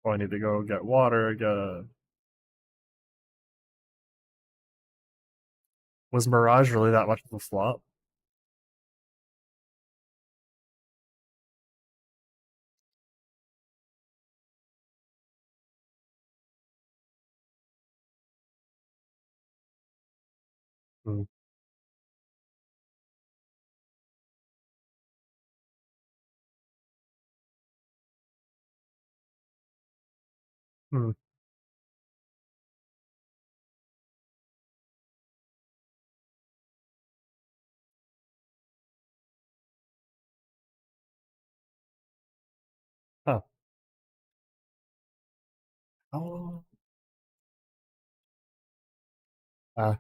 Oh, I need to go get water. Was Mirage really that much of a flop? Hmm. Hmm. Huh. Oh. Uh,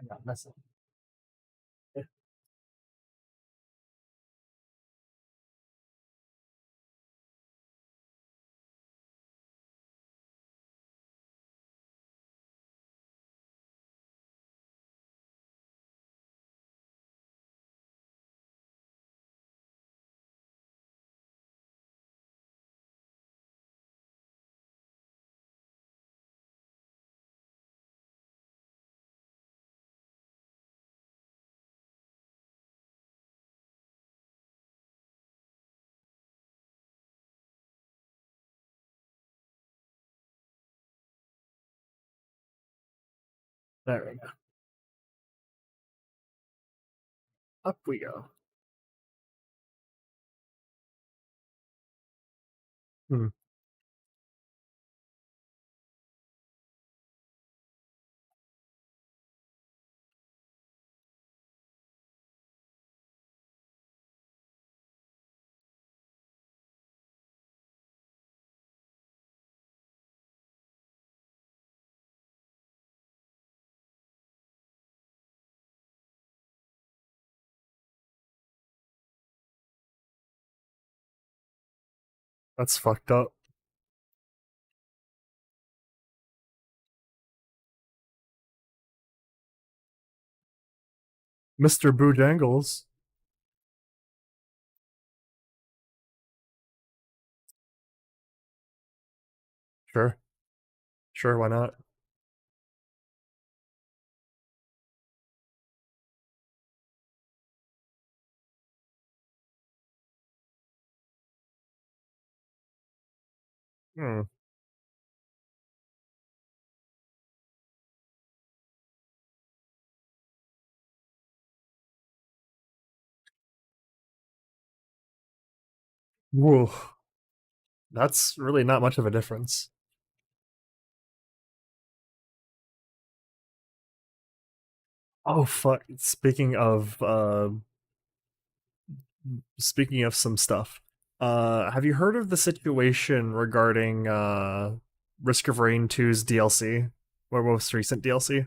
I got messy. There we go. Up we go. Hmm. That's fucked up. Mr. Boojangles. Sure. Sure, why not? Hmm. Whoa. That's really not much of a difference. Oh fuck. Speaking of some stuff. Have you heard of the situation regarding Risk of Rain 2's DLC, or most recent DLC?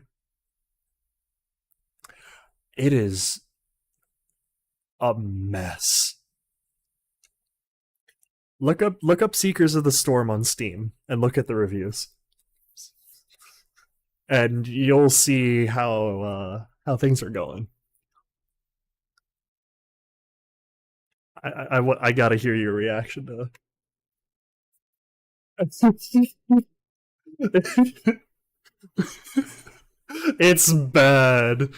It is a mess. Look up Seekers of the Storm on Steam and look at the reviews, and you'll see how things are going. I gotta hear your reaction to it. It's bad.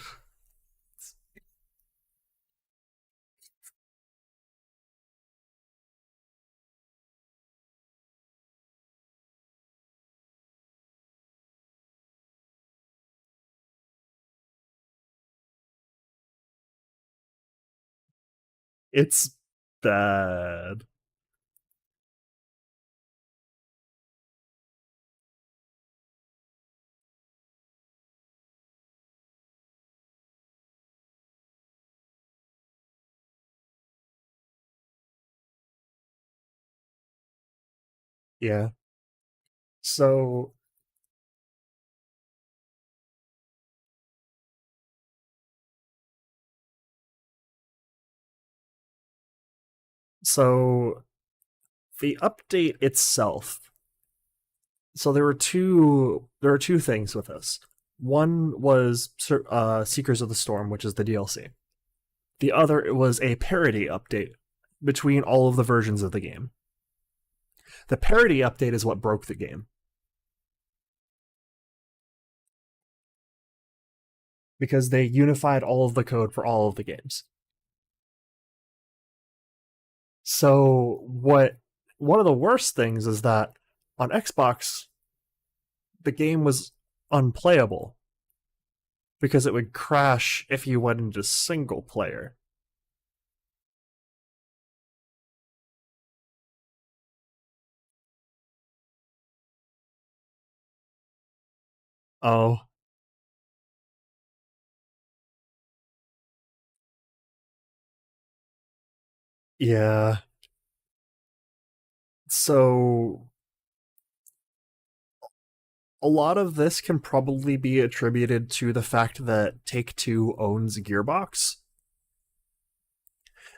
It's bad. Yeah. So so the update itself. So there are two things with this. One was Seekers of the Storm, which is the DLC. The other was a parody update between all of the versions of the game. The parody update is what broke the game because they unified all of the code for all of the games. So what one of the worst things is that on Xbox the game was unplayable because it would crash if you went into single player. Oh, yeah. So a lot of this can probably be attributed to the fact that Take Two owns Gearbox.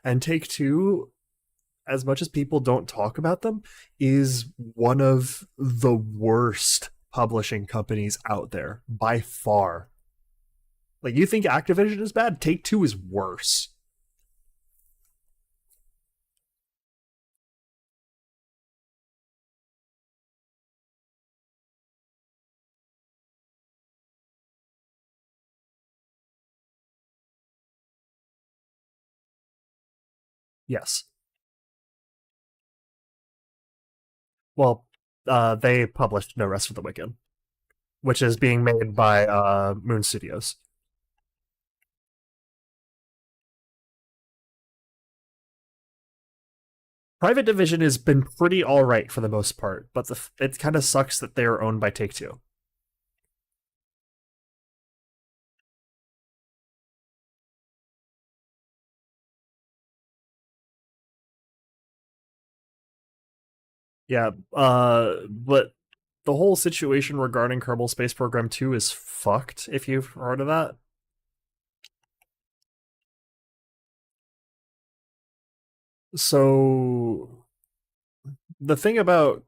And Take Two, as much as people don't talk about them, is one of the worst publishing companies out there by far. Like, you think Activision is bad? Take Two is worse. Yes. Well, they published No Rest for the Wicked, which is being made by Moon Studios. Private Division has been pretty all right for the most part, but it kind of sucks that they are owned by Take Two. Yeah, but the whole situation regarding Kerbal Space Program 2 is fucked, if you've heard of that. So, the thing about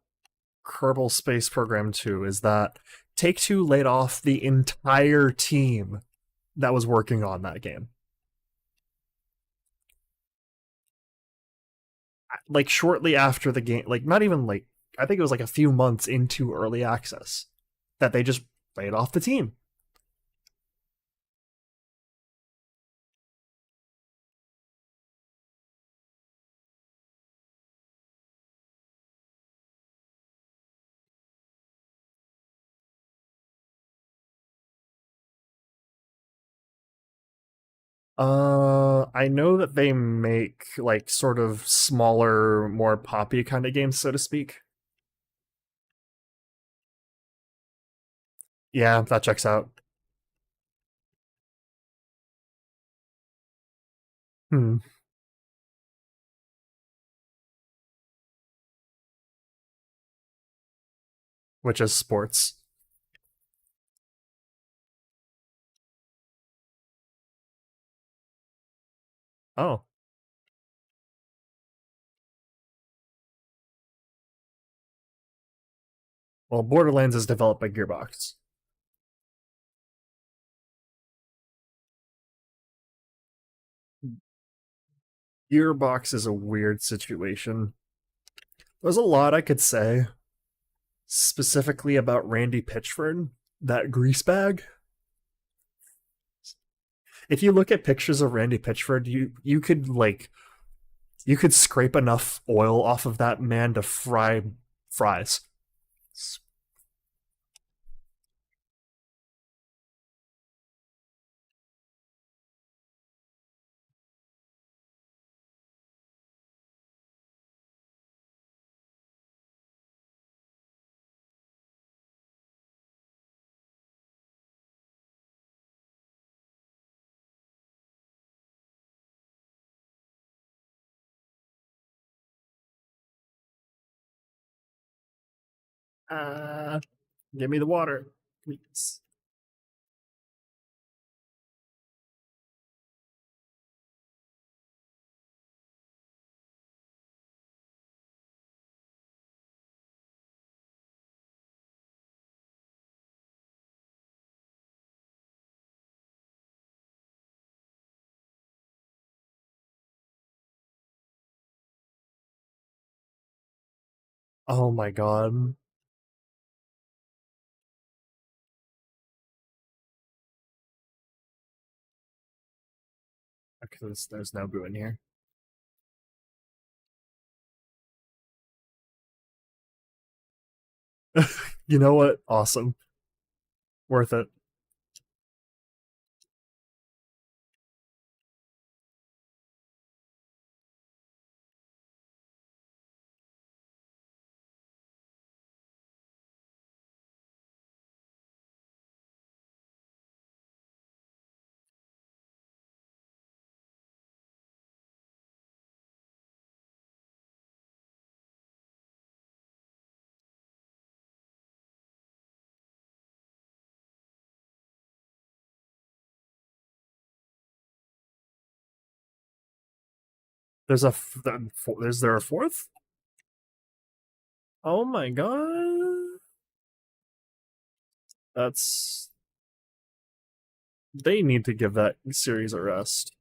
Kerbal Space Program 2 is that Take Two laid off the entire team that was working on that game. Like, shortly after the game, like, not even like, I think it was like a few months into early access, that they just laid off the team. I know that they make like sort of smaller, more poppy kind of games, so to speak. Yeah, that checks out. Hmm. which is sports. Oh, well, Borderlands is developed by Gearbox. Gearbox is a weird situation. There's a lot I could say specifically about Randy Pitchford, that greasebag. If you look at pictures of Randy Pitchford, you could like you could scrape enough oil off of that man to fry fries. Uh, Give me the water, please. Oh my god. Okay, there's no boo in here. You know what? Awesome. Worth it. There's a is there a fourth? Oh my god. That's they need to give that series a rest.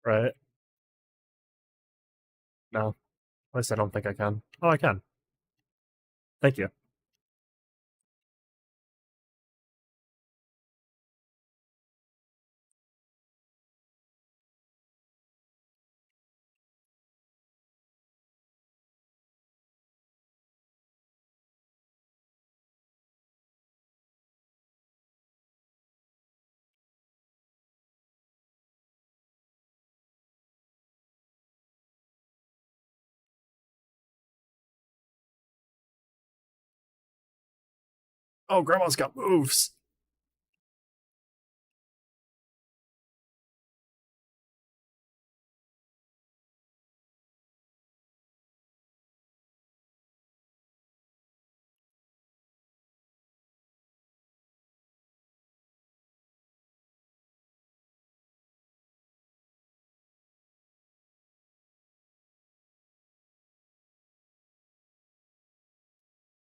Right? No. At least I don't think I can. Oh, I can. Thank you. Oh, Grandma's got moves.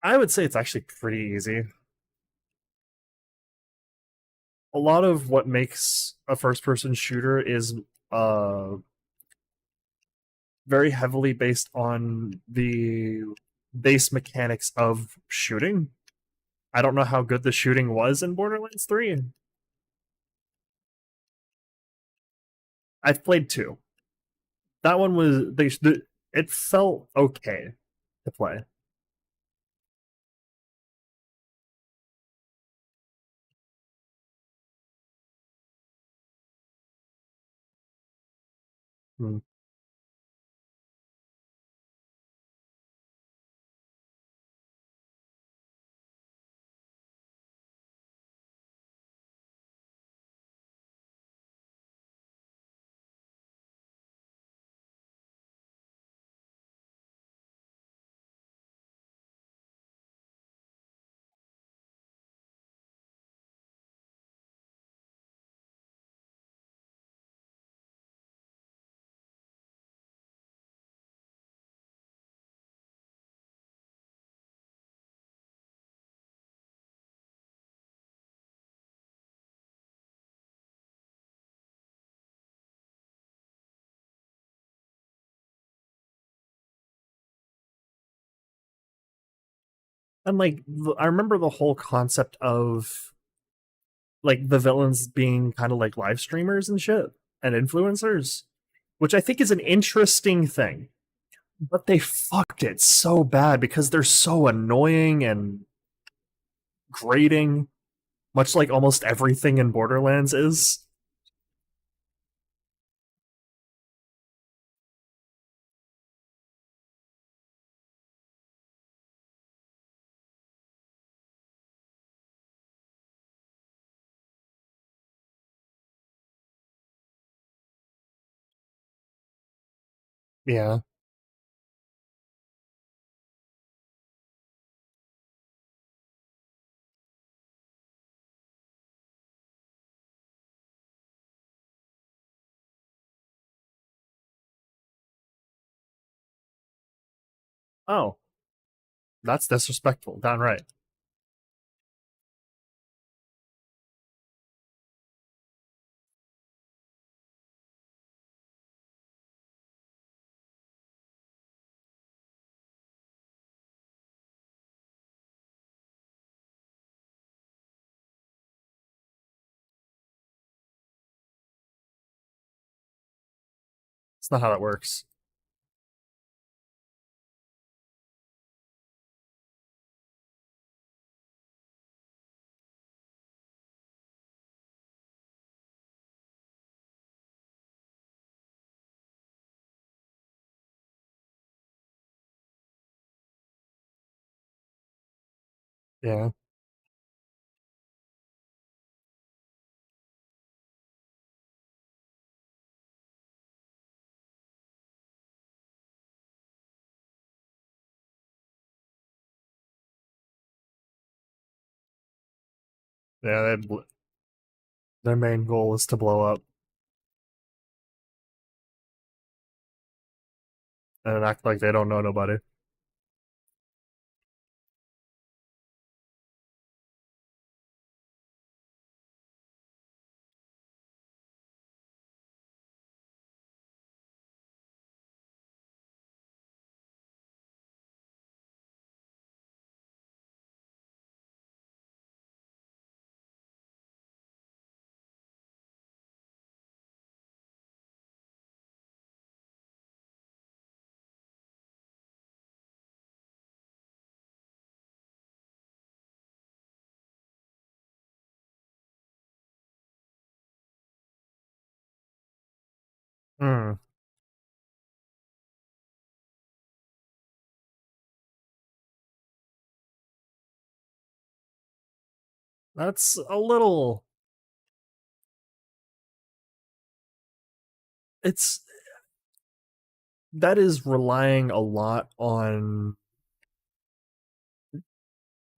I would say it's actually pretty easy. A lot of what makes a first person shooter is uh very heavily based on the base mechanics of shooting. I don't know how good the shooting was in Borderlands 3. I've played 2. That one was it felt okay to play. Hmm. And like I remember the whole concept of like the villains being kind of like live streamers and shit and influencers, which I think is an interesting thing. But they fucked it so bad because they're so annoying and grating, much like almost everything in Borderlands is. Yeah. Oh, that's disrespectful, downright. It's not how that works. Yeah. Yeah, their main goal is to blow up and act like they don't know nobody. Hmm. That's a little. It's that is relying a lot on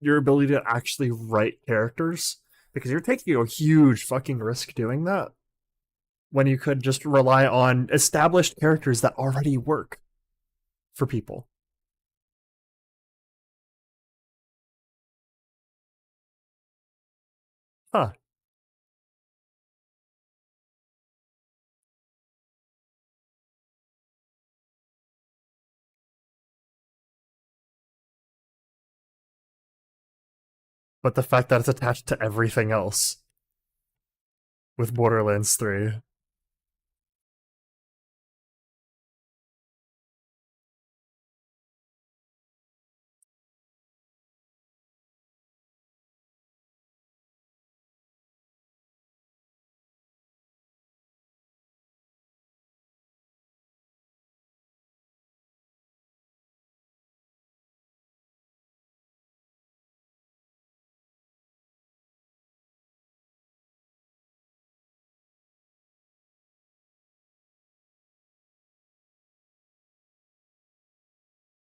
your ability to actually write characters because you're taking a huge fucking risk doing that when you could just rely on established characters that already work for people. Huh. But the fact that it's attached to everything else with Borderlands 3.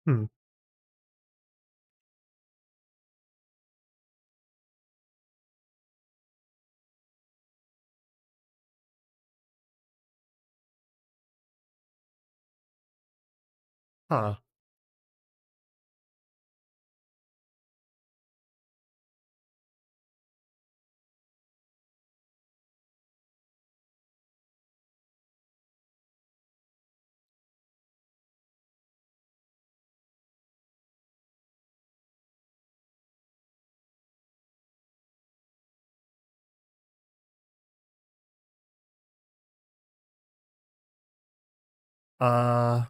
Hmm. Huh. Uh,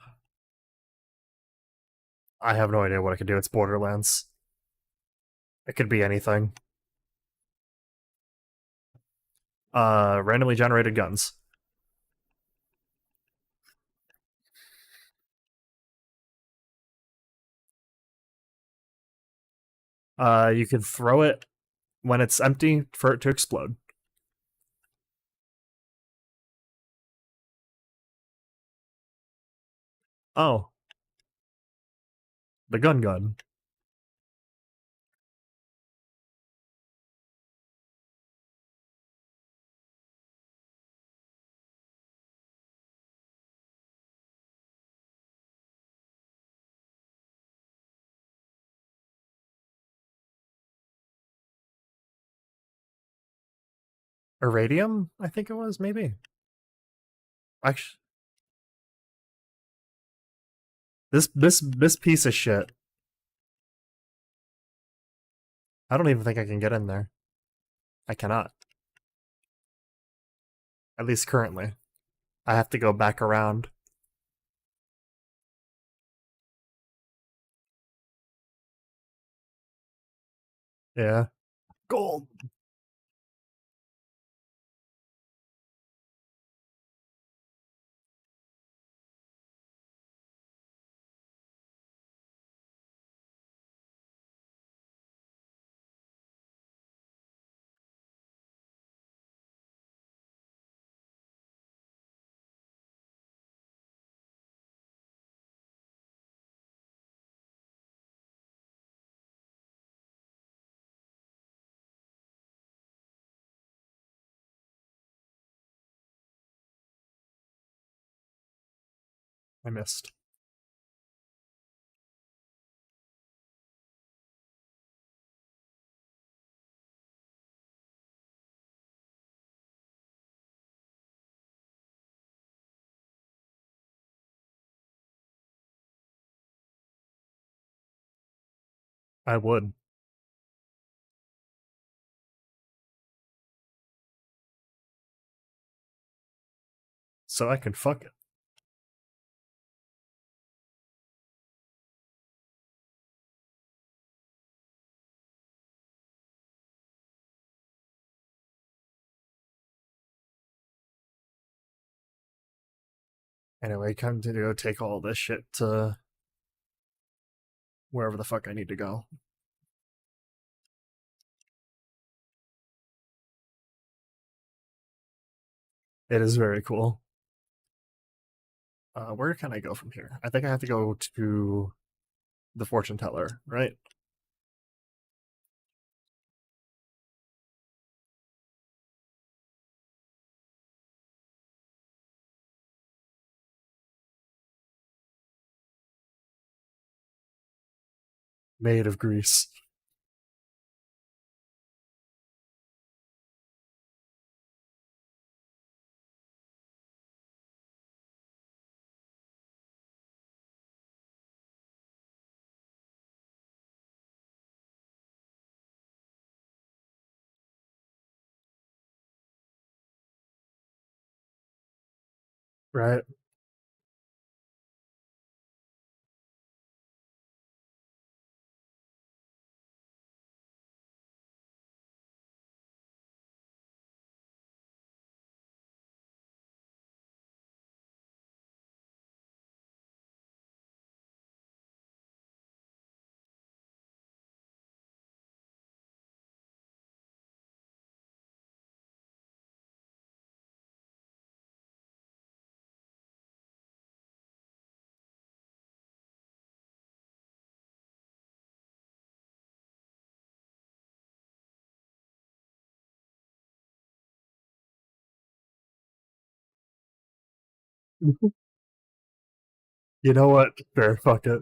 I have no idea what I could do. It's Borderlands. It could be anything. Randomly generated guns. You could throw it when it's empty for it to explode. Oh, the gun gun. Iridium, I think it was, maybe. Actually, this piece of shit. I don't even think I can get in there. I cannot. At least currently. I have to go back around. Yeah. Gold. I missed. I would. So I could fuck it. Anyway, come to go take all this shit to wherever the fuck I need to go. It is very cool. Where can I go from here? I think I have to go to the fortune teller, right? Made of grease. Right? You know what? Sure, fuck it.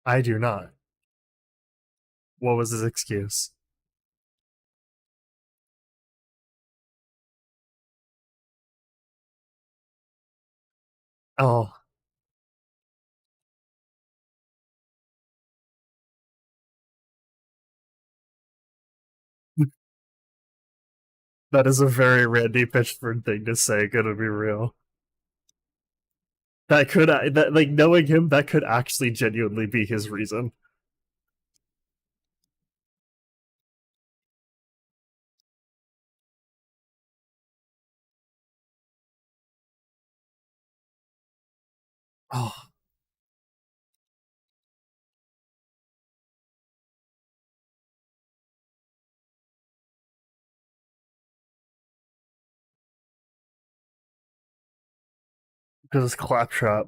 I do not. What was his excuse? Oh, That is a very Randy Pitchford thing to say, gonna be real. That could, that, like, knowing him, that could actually genuinely be his reason. Oh, because it's Claptrap.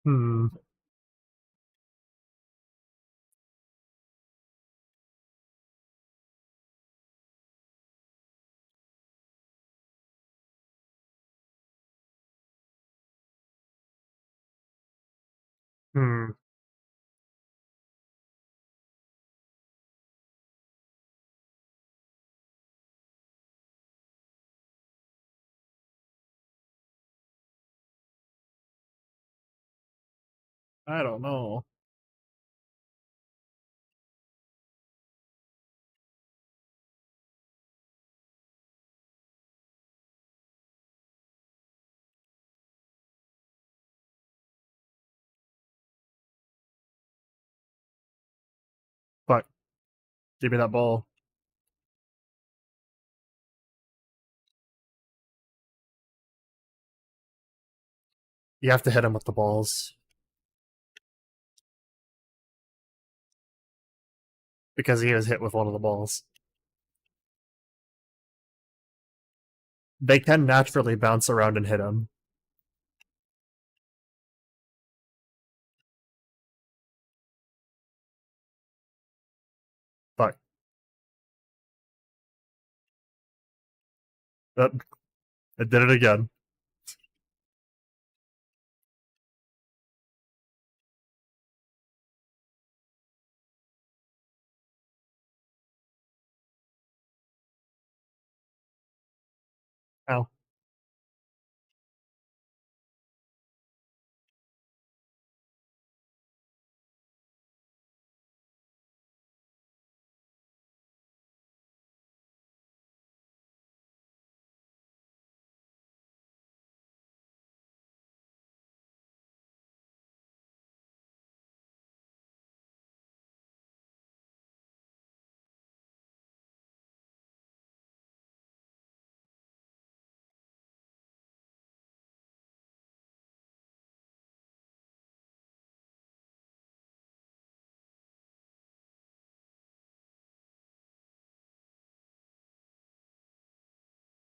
Hmm. Hmm. I don't know. But give me that ball. You have to hit him with the balls because he was hit with one of the balls. They can naturally bounce around and hit him. But uh, it did it again. Ow.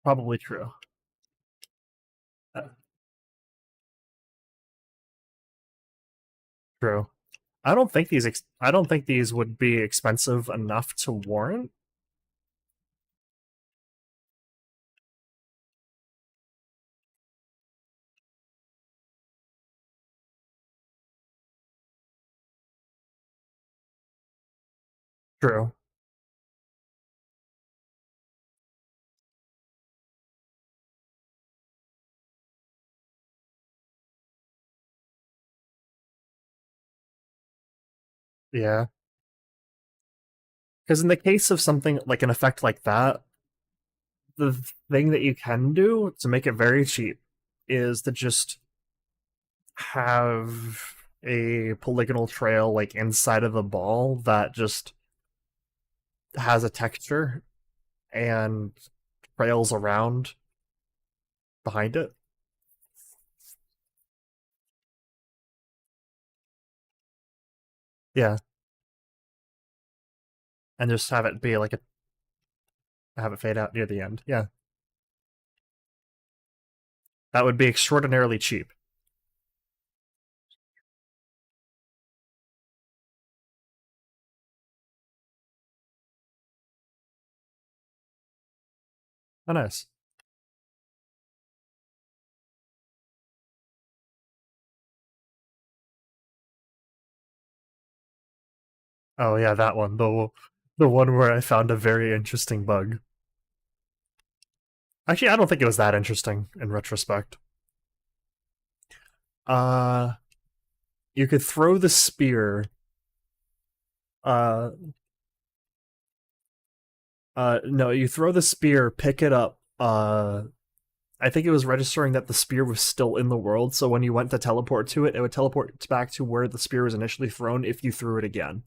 Probably true. Uh, True. I don't think these would be expensive enough to warrant. True. Yeah. Because in the case of something like an effect like that, the thing that you can do to make it very cheap is to just have a polygonal trail like inside of the ball that just has a texture and trails around behind it. Yeah, and just have it be like a have it fade out near the end. Yeah, that would be extraordinarily cheap. Oh, nice. Oh yeah, that one. The one where I found a very interesting bug. Actually, I don't think it was that interesting in retrospect. Uh, you could throw the spear. Uh, no, you throw the spear, pick it up. I think it was registering that the spear was still in the world, so when you went to teleport to it, it would teleport back to where the spear was initially thrown if you threw it again.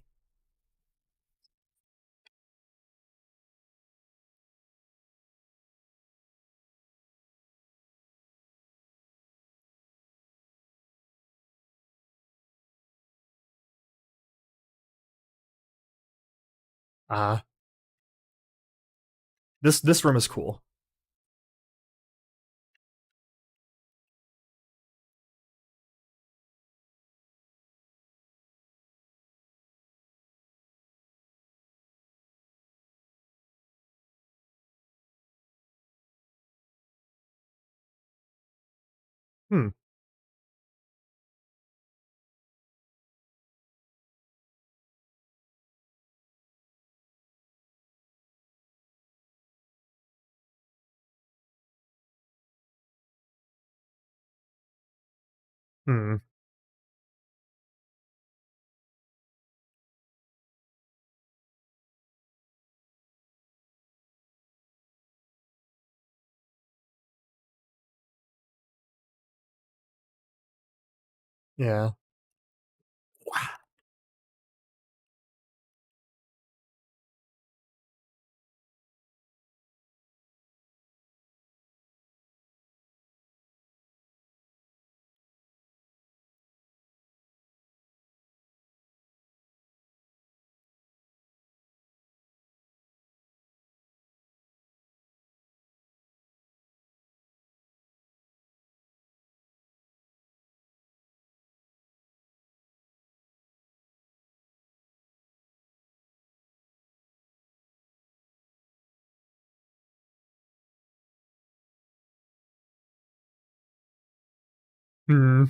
Uh this room is cool. Hmm. Hmm. Yeah. Hmm.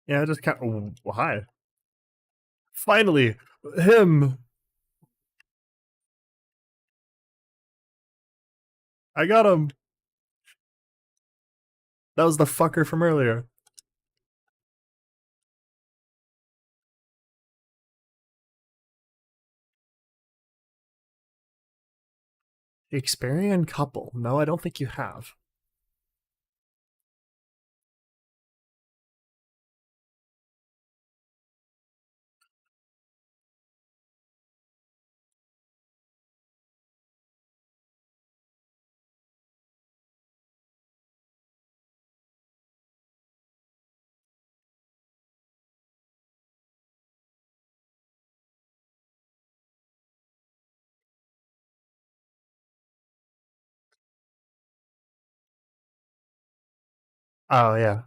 Yeah, just kind of. Oh, hi. Finally, him. I got him. That was the fucker from earlier. The Experian couple. No, I don't think you have. Oh yeah.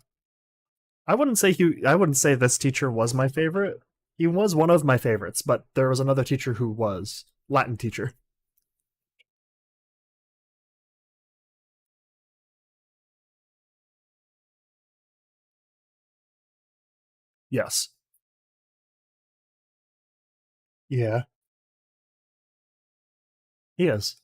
I wouldn't say this teacher was my favorite. He was one of my favorites, but there was another teacher who was Latin teacher. Yes. Yeah. He is.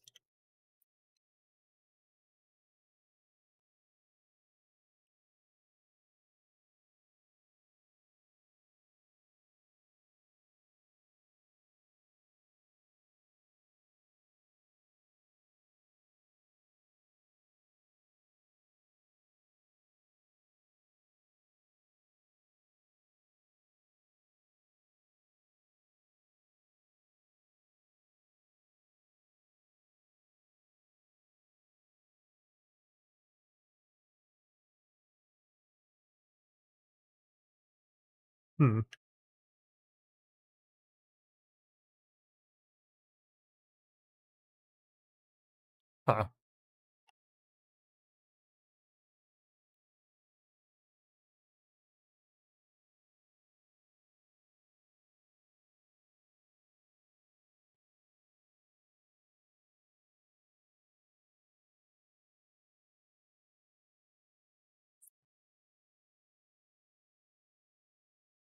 Hmm. Huh.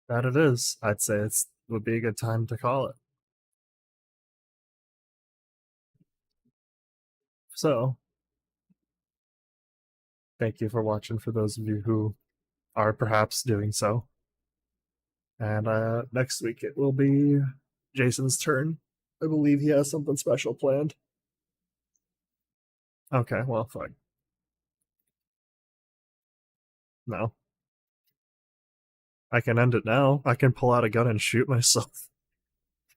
That it is. I'd say it's would be a good time to call it. So, thank you for watching for those of you who are perhaps doing so. And next week it will be Jason's turn. I believe he has something special planned. Okay, well, fine. No. I can end it now. I can pull out a gun and shoot myself.